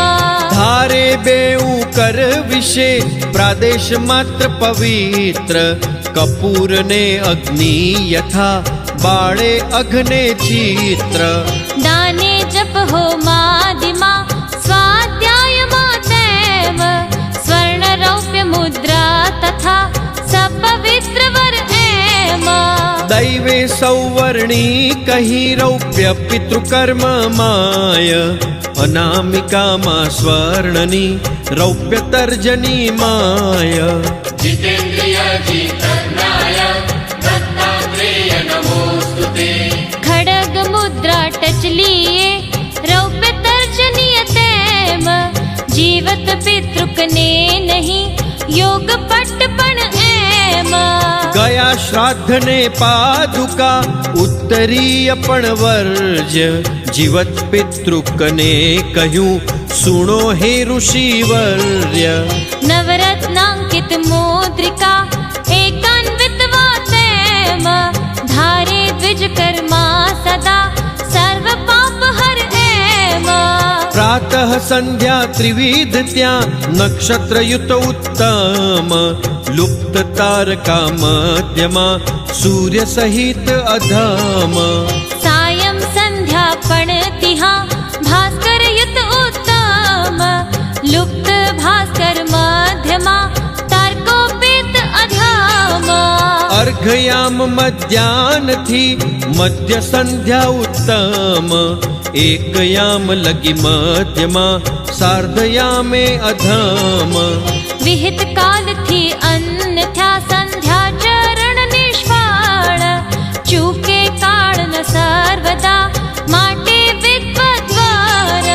धारे बेऊ कर विषे प्रादेश मात्र पवित्र कपूर ने अग्नि यथा बाळे अग्ने चित्र दाने जप हो मादिमा स्वाध्याय मातेम स्वर्ण रौप्य मुद्रा तथा सपवित्र वर एम दैवे सौवर्णी कही रौप्य पितृकर्म माय अनामिका मा स्वर्णनी रौप्य तर्जनी माय जितेन्द्रिय जितज्ञाय दत्तात्रेय नमोस्तुते खड़ग मुद्रा टचलिए रौप्य तर्जनीय तेम जीवत पितृक ने नहीं योग पट्टपण एम गया श्राद्ध ने पादुका उत्तरीय पण वर्ज जीवत पितृक ने कहूं सुनो हे ऋषि वर्य नवरत्नांकित मुद्रिका एकान्वित वातेम धारे द्विज कर्मा सदा सर्व पाप हर एम प्रातः संध्या त्रिविध त्या नक्षत्र युत उत्तम लुप्त तारका मध्यमा सूर्य सहित अधम सायं संध्या पणतिहा भास्कर युत उत्तम लुप्त भास्कर मध्यमा तारकोपित अधम अर्घयाम मध्यान थी मध्य संध्या उत्तम एकयाम लगी मध्यमा सार्धयामे अधम विहित काल थी अन्यथा संध्या चरण निष्फळ चूके काळ न सर्वदा माटे विद्वद्वर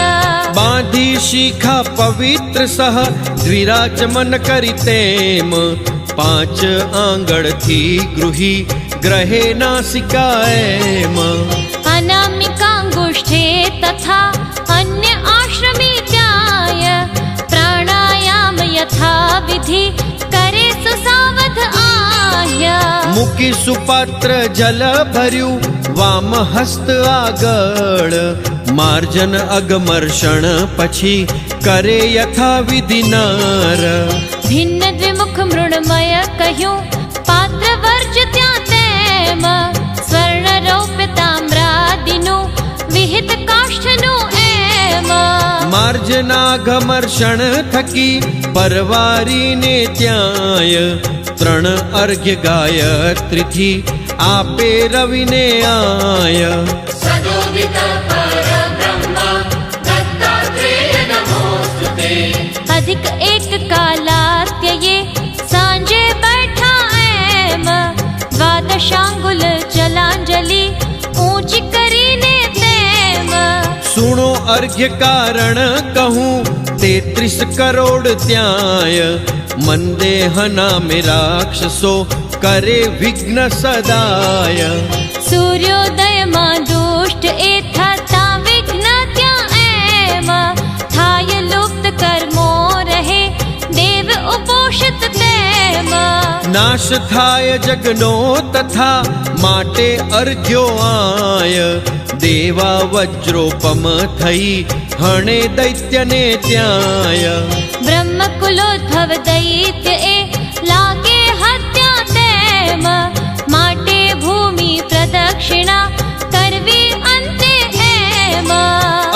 बांधी शिखा पवित्र सह द्विराजमन करितेम 5 आंगण थी गृही ग्रहे नासिकाएम अनामिकांगुष्ठे तथा अन्य आश्रमी त्याय प्राणायाम यथा विधि करे सुसावध आह्य मुखी सुपात्र जल भर्यु वाम हस्त આગળ मार्जन अगमर्षण पछी करे यथा विधि नर भिन्न द्विमुख मृणमय कहूं पात्र वर्ज त्या तेम स्वर्ण रौप्य ताम्रादिनु विहित काष्ठनु एम मार्जनागमर्षण थकी परवारी ने त्याय 3 अर्घ्य गायत्री थी आपे रवि ने आय सदोदित परब्रह्म दत्तात्रेय नमोस्तुते अधिक एक कालात्यये सांजे बैठा एम द्वादशांगुल जलांजलि ऊंची करीने तेम सुनो अर्घ्य कारण कहूँ 33 करोड़ त्याय मंदेहना में राक्षसो करे विघ्न सदाय सूर्योदय मां दुष्ट एथा ता विघ्न त्या एम थाय लुप्त कर्मो रहे देव उपोषित तेम नाश थाय जगनो तथा माटे अर्घ्यो आय देवा वज्रोपम थई हणे दैत्य ने त्याय ब्रह्म कुलोद्भव दैत्य ए लागे हत्या तेम माटे भूमि प्रदक्षिणा करवी अंते एम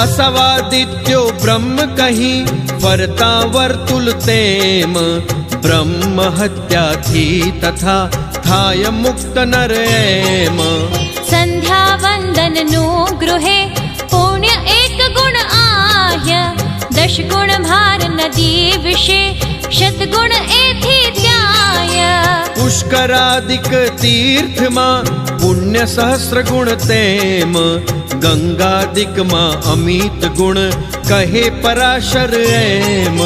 असवादित्यो ब्रह्म कही फरता वर्तुल तेम ब्रह्म हत्या थी तथा थाय मुक्त नरेम संध्या वंदन नु गृहे पुण्य एक નદી વિશે શતગુણ એથી ત્યાય પુષ્કરાદિક તીર્થમાં પુણ્ય સહસ્ર ગુણ તેમ ગંગાદિકમાં અમિત ગુણ કહે પરાશર એમ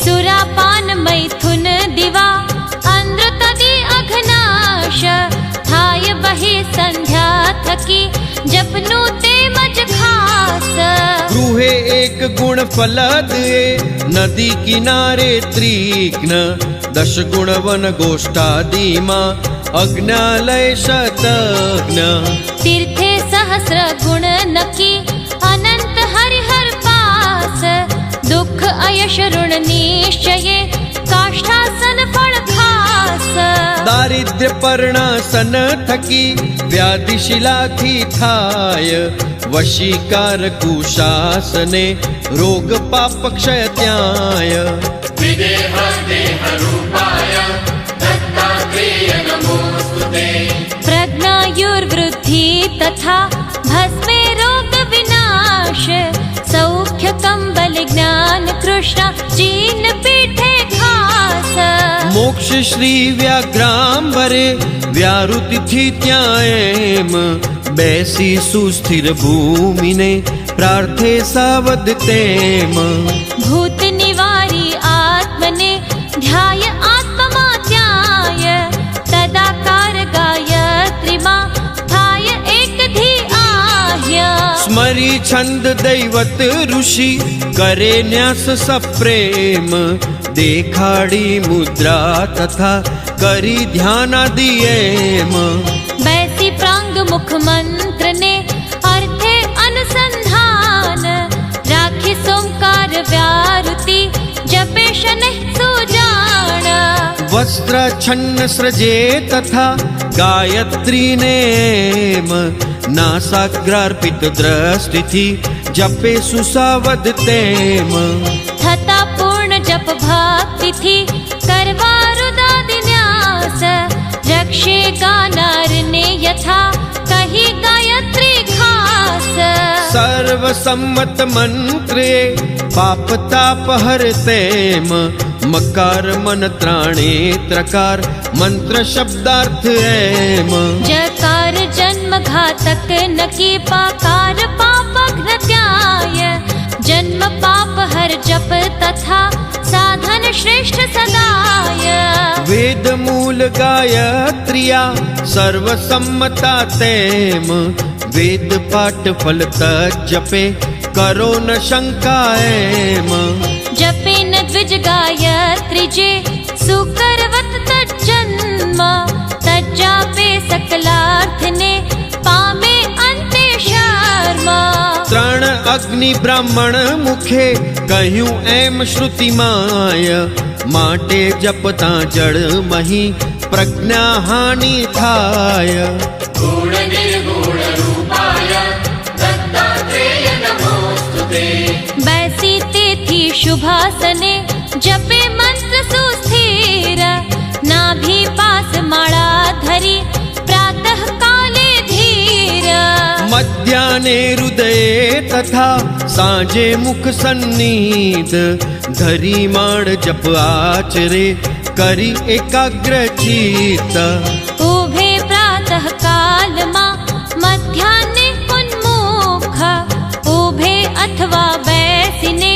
સુરાપાન મૈથુન દિવા અંધ્રતદી અઘનાશ થાય બહી સંધ્યા થકી જપનું તેમજ ખાસ ગૃહે એક ગુણ ફલદ એ નદી કિનારે ત્રિગ્ન દશ ગુણ વન ગોષ્ઠાદિમાં અજ્ઞાલય શતજ્ઞ તીર્થે સહસ્ર ગુણ નકી અનંત હરિહર પાસ દુઃખ અયશ ઋણ નિશ્ચયે કાષ્ઠાસન ફળ ખાસ દારિદ્ર્ય પરણાસન થકી વ્યાધિશિલાથી થાય વશીકાર કુશાસને રોગ પાપ ક્ષય ત્યાય विदेह देह रूपाय दत्तात्रेय नमोस्तुते प्रज्ञायुर्वृद्धि तथा भस्मे रोग विनाश सौख्य कंबल ज्ञान कृष्ण चीन पीठे खास મોક્ષ શ્રી વ્યાઘ્રાંબરે વ્યારુતિથી ત્યાં એમ બેસી સુસ્થિર ભૂમિને પ્રાર્થે સાવધ તેમ भूत निवारी आत्मने ध्याय आत्मा त्याय तदाकार गायत्रीमा थाय एक धी आह्य સ્મરી છંદ દૈવત ઋષિ કરે ન્યાસ સપ્રેમ દેખાડી મુદ્રા તથા કરી ધ્યાનાદિ એમ बैसी प्रांग मुख मंत्र ने अर्थे अनुसंधान राखी सोमकार व्यारुति जपे शनै सुजान વસ્ત્ર છન્ન સૃજે તથા ગાયત્રીને એમ નાસાગ્રાર્પિત દ્રષ્ટિથી જપે સુસાવદ તેમ થતા પૂર્ણ જપ ભક્તિ થી કરવા રુદાદિ ન્યાસ રક્ષે ગાનાર ને યથા કહી ગાયત્રી ખાસ સર્વ સંમત મંત્રે પાપ તાપ હર તેમ મકાર મન ત્રાણે ત્રકાર મંત્ર શબ્દાર્થ એમ जकार जन्म घातक नकी पाकार पाप घ्नत्याय जन्म पाप हर जप तथा साधन श्रेष्ठ सदाय વેદ મૂલ ગાયત્રિયા સર્વ સંમતા તેમ વેદ પાઠ ફલ જપે કરો ન શંકા એમ जपे न द्विज गायत्री जे सुकरवत तज्जन्म तज्जापे सकलार्थ ने पामे अंते शर्म ત્રણ અગ્નિ બ્રાહ્મણ મુખે કહ્યું એમ શ્રુતિમાય માટે જપતા જળ મહી પ્રજ્ઞા હાનિ થાય गुण निर्गुण रूपाय दत्तात्रेय नमोस्तुते बैसी तेथी शुभासने जपे मंत्र सुस्थिर नाभि पास माळा धरी प्रातः काले धीर મધ્યાને હૃદયે તથા સાંજે મુખ સન્નિધ ધરી માળ જપ આચરે કરી એકાગ્ર ચિત્ત उभे प्रातः काल मा मध्याह्ने उन्मुख उभे अथवा बैसिने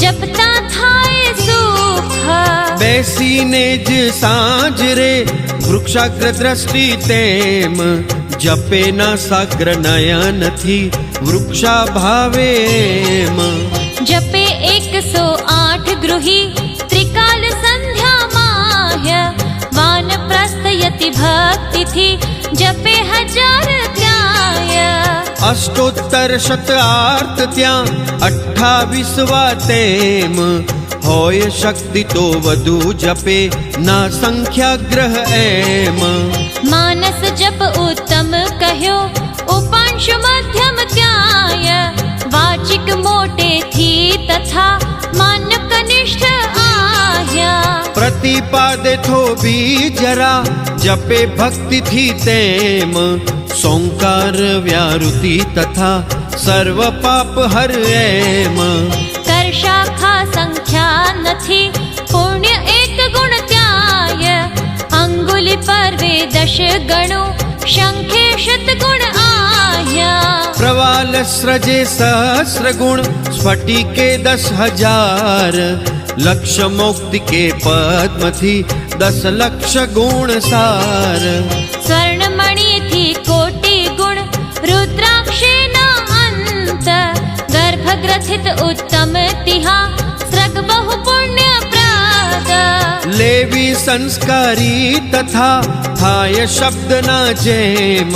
जपता थाय सुख બેસીને જ સાંજ રે વૃક્ષાગ્ર દ્રષ્ટિ તેમ જપે ના સાગ્ર નયનથી વૃક્ષા ભાવે એમ जपे 108 गृही त्रिकाल संध्या माह्य वान प्रस्थयति भक्ति थी जपे 1000 त्याय અષ્ટોત્તર શતાર્થ ત્યાં 28 વા તેમ હોય શક્તિ તો વધુ જપે ના સંખ્યાગ્રહ એમ मानस जप उत्तम कह्यो उपांशु मध्यम त्याय वाचिक मोटे थी तथा मान्य कनिष्ठ आह्या પ્રતિપાદે થોભી જરા જપે ભક્તિથી તેમ સોંકાર વ્યારુતિ તથા સર્વ પાપ હર એમ कर शाखा संख्या નથી પુણ્ય એક ગુણ ત્યાય અંગુલી પર્વે 10 ગણો શંખે શત ગુણ આહ્યા प्रवाल स्रजे सहस्र गुण स्फटिके 10,000 लक्ष मुक्ति के पद्म थी 10 लक्ष गुण सार स्वर्णमणि थी कोटि गुण रुद्राक्षे न अंत गर्भ ग्रथित उत्तम तिहा स्रग बहु पुण्य प्राद लेवी संस्कारी तथा थाय शब्द ना जेम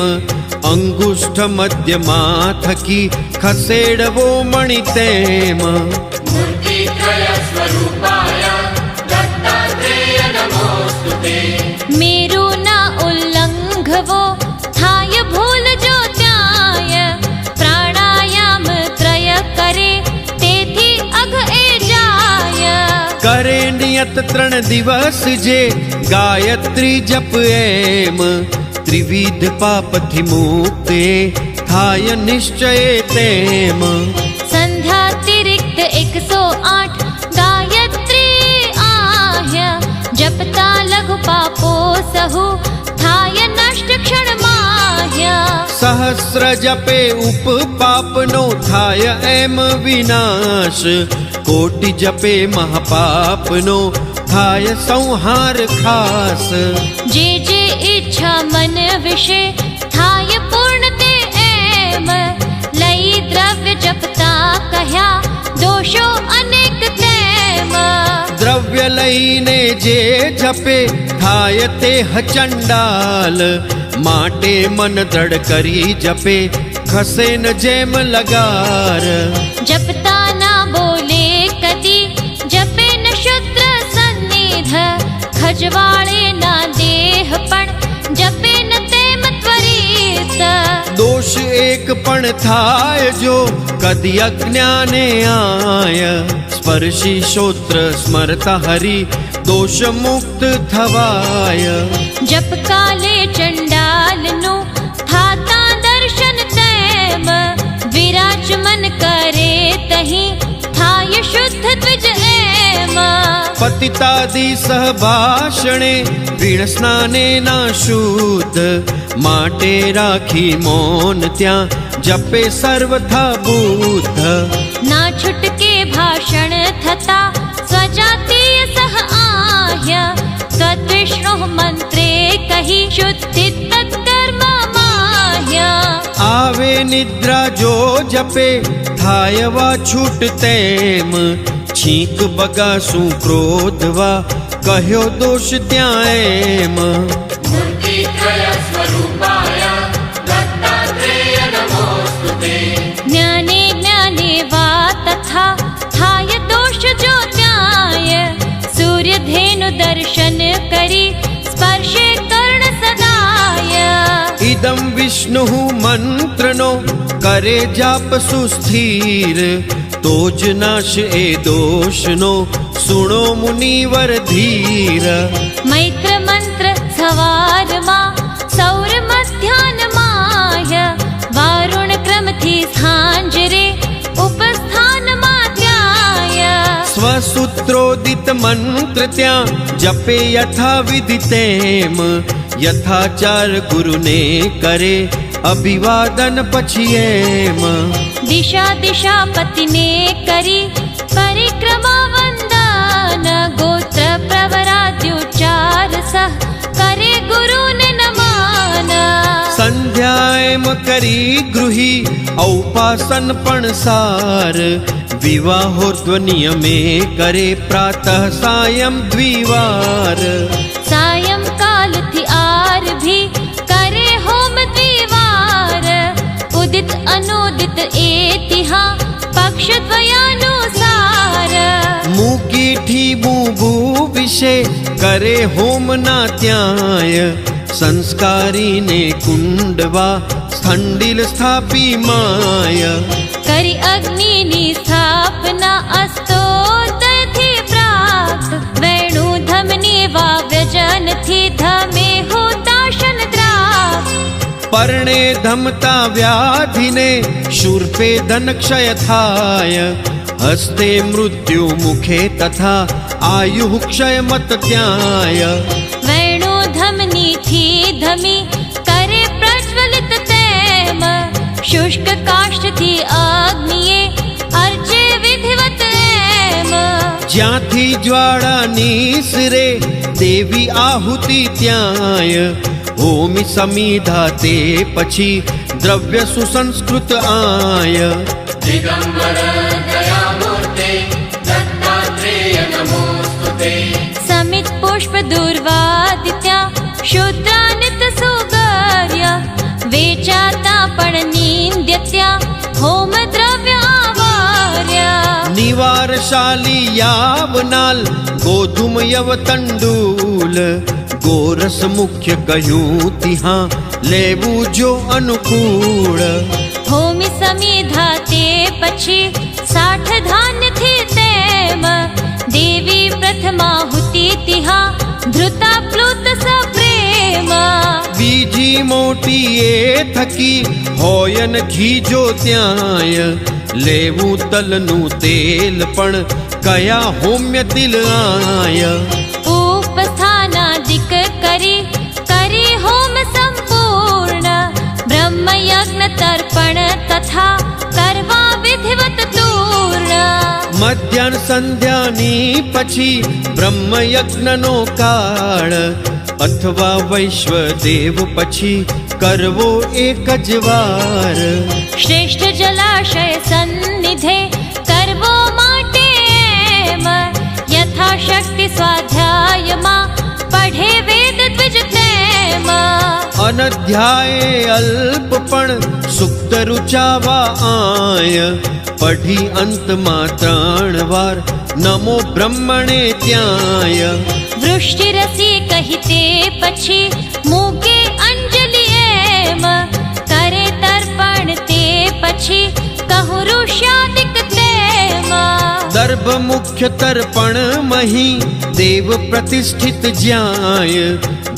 अंगुष्ठ मध्यमा थकी खसेड़वो मणि तेम मूर्तित्रय स्वरूपाय दत्तात्रेय नमोस्तुते मेरु न उल्लंघवो थाय भूल जो त्याय प्राणायाम त्रय करे तेथी अघ ए जाय करे नियत 3 दिवस जे गायत्री जप एम त्रिविध पाप थी मुक्ते थाय निश्चय तेम संध्यातिरिक्त 108 गायत्री आह्य जपता लघु पापो सहु थाय नष्ट क्षण माह्य सहस्र जपे उप पापनो थाय एम विनाश कोटि जपे महापापनो थाय संहार खास जे जे इच्छा मन विषे थाय पूर्ण ते एम लई द्रव्य जपता कह्या दोषो अनेक तेम द्रव्य लईने जे जपे थाय ते चंडाल माटे मन दृढ़ करी जपे खसे न जेम लगार जपता ना बोले कदी जपे न शूद्र सन्निध खजवाळे ना देह पण जपे न तेम त्वरित दोष एक पण थाय जो कदी अज्ञाने आय स्पर्शी श्रोत्र स्मरता हरि दोष मुक्त थवाय जप काले चंडाल नु थाता दर्शन तेम विराजमन करे तही थाय शुद्ध द्विज एम पतितादि सहभाषणे वीण स्नाने ना शुद्ध माटे राखी मौन त्या जपे सर्वथा बुद्ध ना छुटके भाषण थता स्वजातीय सह आह्य तद्विष्णु मंत्रे कही शुद्धि तत्कर्म माह्य आवे निद्रा जो जपे थायवा छूट तेम छींक बगासु क्रोधवा कह्यो दोष त्याएम मूर्तित्रय स्वरूपाय दत्तात्रेय नमोस्तुते ज्ञाने ज्ञाने वा तथा थाय दोष जो त्याय सूर्य धेनु दर्शन करी स्पर्शे कर्ण सदाय इदं विष्णु मंत्रनो करे जाप सुस्थिर तोज नाश ए दोषनो सुनो मुनिवर धीर मैत्र मंत्र सवार मा सौर मध्यान माह्य वारुण क्रम थी सांजरे उपस्थान मा त्याय स्वसूत्रोदित मंत्र त्या जपे यथा विदितेम यथाचार गुरु ने करे अभिवादन पछिएम दिशा दिशा पति ने करी परिक्रमा वंदन गोत्र प्रवराद्युचार सह करे गुरु ने नमन संध्याएम करी गृही औपासन पण सार विवाहोर्ध्वनियमे करे प्रातः सायं द्विवार सायं काल थी आर भी करे होम द्विवार उदित अनुदित एतिहा पक्ष द्वयानुसार मुकीठी बूबू विषे करे होम ना त्याय संस्कारी ने कुंडवा स्थंडिल स्थापी माय करी अग्निनी स्थापना अस्तोदय थी प्राप्त वेणु धमनी वा व्यजन थी धमे होताशन द्राप पर्णे धमता व्याधिने शूर्पे धन क्षय थाय હસ્તે મૃત્યુ મુખે તથા આયુ ક્ષય મત ત્યાય વેણુ ધમની થી ધમી કરે પ્રજ્વલિત તેમ શુષ્ક કાષ્ઠથી અગ્નિએ અર્ચે વિધિવત એમ જ્યાંથી જ્વાળા નીસરે દેવી આહુતિ ત્યાય હોમી સમીધા તે પછી દ્રવ્ય સુસંસ્કૃત આય दिगंबर दयामूर्ते दत्तात्रेय नमोस्तुते સમિત પુષ્પ દુર્વાદિત્યા શુદ્રાનિત સુગર્ય વેચાતા પણ નિંદ્યત્યા હોમ દ્રવ્ય આવાર્યા નિવારશાલી યાવનાલ ગોધુમ યવ તંડૂલ ગોરસ મુખ્ય કહ્યું તિહા લેવું જો અનુકૂળ હોમી સમીધા તે પછી 60 ધાન્યથી તેમ દેવી પ્રથમાહુતિ તિહા ધૃતા પ્લુત સપ્રેમ બીજી મોટી એ થકી હોયન ઘીજો ત્યાંય લેવું તલનું તેલ પણ કયા હોમ્ય તિલ આય ઉપસ્થાનાદિક કરી કરી હોમ સંપૂર્ણ બ્રહ્મ યજ્ઞ તર્પણ તથા કરવા વિધિવત તૂર્ણ મધ્યાહન સંધ્યાની પછી બ્રહ્મ યજ્ઞનો કાળ અથવા વૈશ્વદેવ પછી કરવો એક જ વાર શ્રેષ્ઠ જલાશય સન્નિધે કરવો માટે એમ યથાશક્તિ સ્વાધ્યાયમાં પઢે વેદ દ્વિજ તેમ અનધ્યાયે અલ્પ પણ સુક્ત રુચાવા આય પઢી અંતમાં 3 વાર નમો બ્રહ્મણે ત્યાય વૃષ્ટિરસી કહી તે પછી મૂકે અંજલિ એમ કરે તર્પણ તે પછી કહું ઋષ્યાદિક તેમ દર્ભ મુખ્ય તર્પણ મહી દેવ પ્રતિષ્ઠિત જ્યાય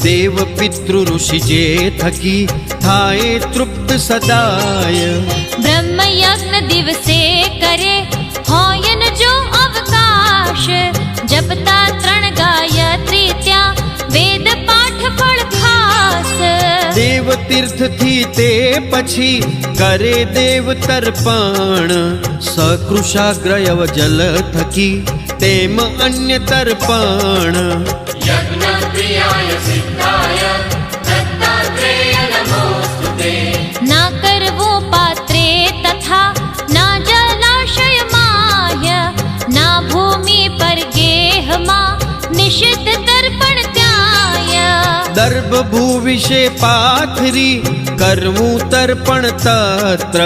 દેવ પિતૃ ઋષિ જે થકી થાય તૃપ્ત સદાય બ્રહ્મ યજ્ઞ દિવસે કરે હોયન જો અવકાશ જપતા 3 ગાયત્રી ત્યાં વેદ પાઠ ફળ ખાસ દેવ તીર્થથી તે પછી કરે દેવ તર્પણ સકૃષાગ્રયવ જલ થકી તેમ અન્ય તર્પણ यज्ञ प्रियाय सिद्धाय दत्तात्रेय नमोस्तुते ના કરવું પાત્રે તથા ના જલાશય માહ્ય ના ભૂમિ પર ગેહમાં નિષિદ્ધ તર્પણ ત્યાય દર્ભ ભૂ વિશે પાથરી કરવું તર્પણ તત્ર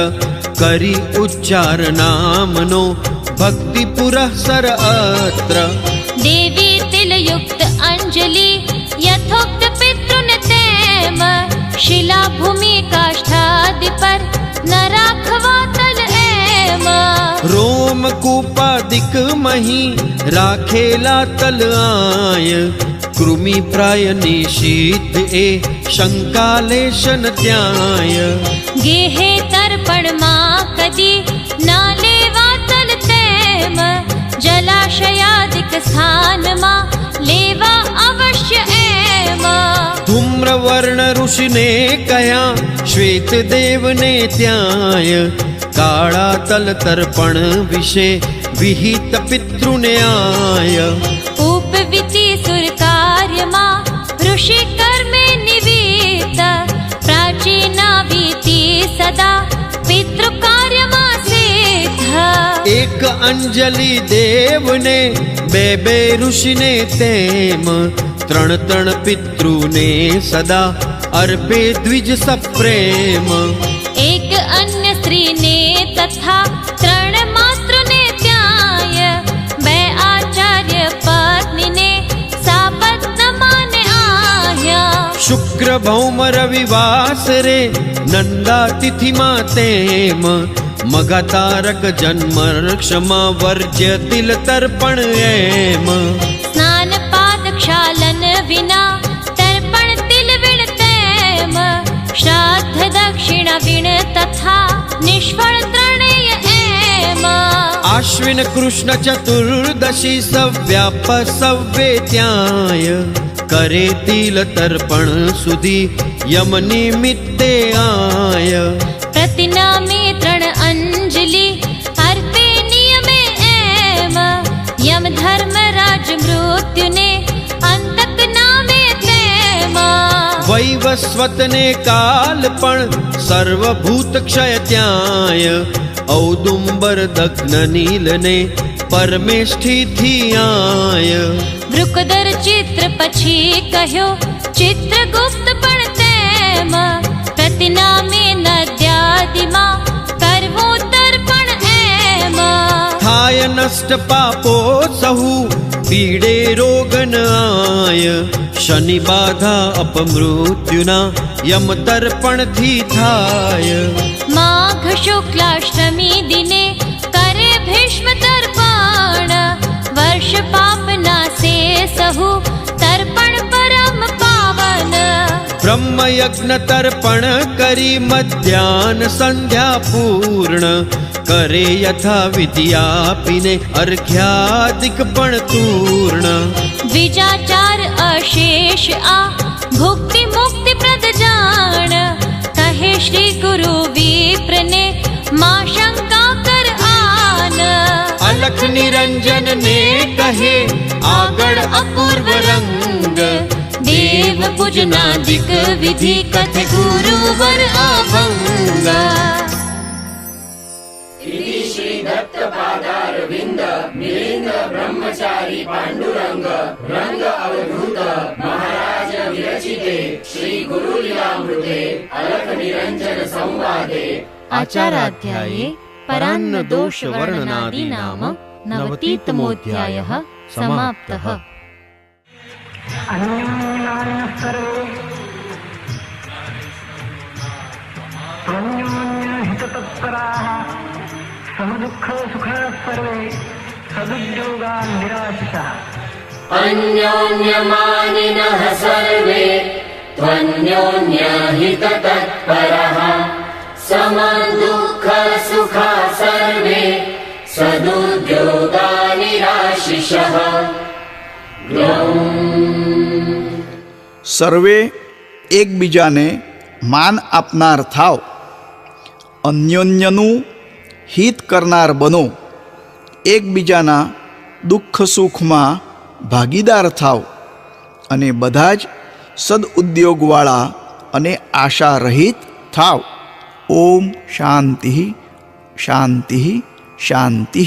કરી ઉચ્ચાર નામનો ભક્તિ પુરઃસર અત્ર દેવી તિલયુક્ત અંજલિ યથોક્ત પિતૃને તેમ શિલા ભૂમિ કાષ્ઠાદિ પર ન રાખવા તલ એમ રોમ કૂપાદિક મહી રાખેલા તલ આય કૃમિ પ્રાય નિષિદ્ધ એ શંકાલેશન ત્યાય ગેહે તર્પણમાં કદી ના લેવા તલ તેમ જલાશયાદિક સ્થાનમાં લેવા અવશ્ય એમ ધૂમ્રવર્ણ ઋષિને કયા શ્વેત દેવને ત્યાય કાળા તલ તર્પણ વિશે વિહિત પિતૃને આય ઉપવિતિ સુર કાર્યમાં ઋષિ કર્મે નિવિત પ્રાચીના વીતિ સદા પિતૃ કાર્યમાં સિદ્ધ એક અંજલિ દેવને બે ઋષિને તેમ 3 પિતૃને સદા અર્પે દ્વિજ સપ્રેમ એક અન્ય સ્ત્રીને તથા 3 માતૃને ત્યાય 2 આચાર્ય પત્નીને સાપત્ન માને આહ્યા શુક્ર ભૌમ રવિવાસરે નંદા તિથિમાં તેમ મગતારક જન્મ ક્ષમા વર્જ્ય તિલ તર્પણ એમ સ્નાન પાદ ક્ષાલન વિના તર્પણ તિલ વિણ તેમ શ્રાદ્ધ દક્ષિણા વિણ તથા નિષ્ફળ ત્રણેય એમ આશ્વિન કૃષ્ણ ચતુર્દશી સવ્યાપ સવ્યે ત્યાય કરે તિલ તર્પણ સુધી યમ નિમિત્તે આય प्रतिनामे तृण अंजलि अर्पे नियमे एम यम धर्मराज मृत्युने अंतक नामे तेमा વૈવસ્વતને કાલ પણ સર્વભૂત ક્ષય ત્યાય ઔદુંબર દગ્ન નીલને પરમેષ્ઠિથી આય वृकदर चित्र पछी कह्यो चित्रगुप्त पण तेम प्रतिनामे नद्यादिमा करवो तर्पण एम થાય નષ્ટ પાપો સહુ પીડે રોગ ન આય શનિ બાધા અપમૃત્યુના યમ તર્પણથી થાય माघ शुक्लाष्टमी दिने करे भीष्म तर्पण वर्ष पाप नासे सहु तर्पण परम पावन બ્રહ્મયજ્ઞ તર્પણ કરી મધ્યાન સંધ્યા પૂર્ણ કરે યથા વિધિ આપીને અર્ઘ્યાદિક પણ તૂર્ણ द्विजाचार अशेष आ भुक्ति मुक्ति प्रद जान कहे श्री गुरु विप्र ने मां शंका कर आन અલખ નિરંજન ને કહે આગળ અપૂર્વ રંગ देव पूजनादिक विधि कथ गुरुवर अभंग इति श्री दत्तपादारविंद मिलिंद ब्रह्मचारी पांडुरंग रंग अवधूत महाराज विरचिते श्री गुरुलीलामृते अलख निरंजन संवादे आचाराध्याये परान्नदोषवर्णनादि नाम नवतितमोऽध्यायः समाप्तः। अन्योन्यानः सर्वे त्वन्योन्यहिततत्पराः समदुःखसुखः सर्वे सदुद्योगान् निराशिषः अन्योन्यमानिनः सर्वे त्वन्योन्यहिततत्परः समदुःखसुखा सर्वे सदुद्योगा निराशिषः સર્વે એકબીજાને માન આપનાર થાવ, અન્યોન્યનું હિત કરનાર બનો, એકબીજાના દુઃખ સુખમાં ભાગીદાર થાવ અને બધા જ સદઉદ્યોગવાળા અને આશા રહિત થાવ. ઓમ શાંતિ શાંતિ શાંતિ.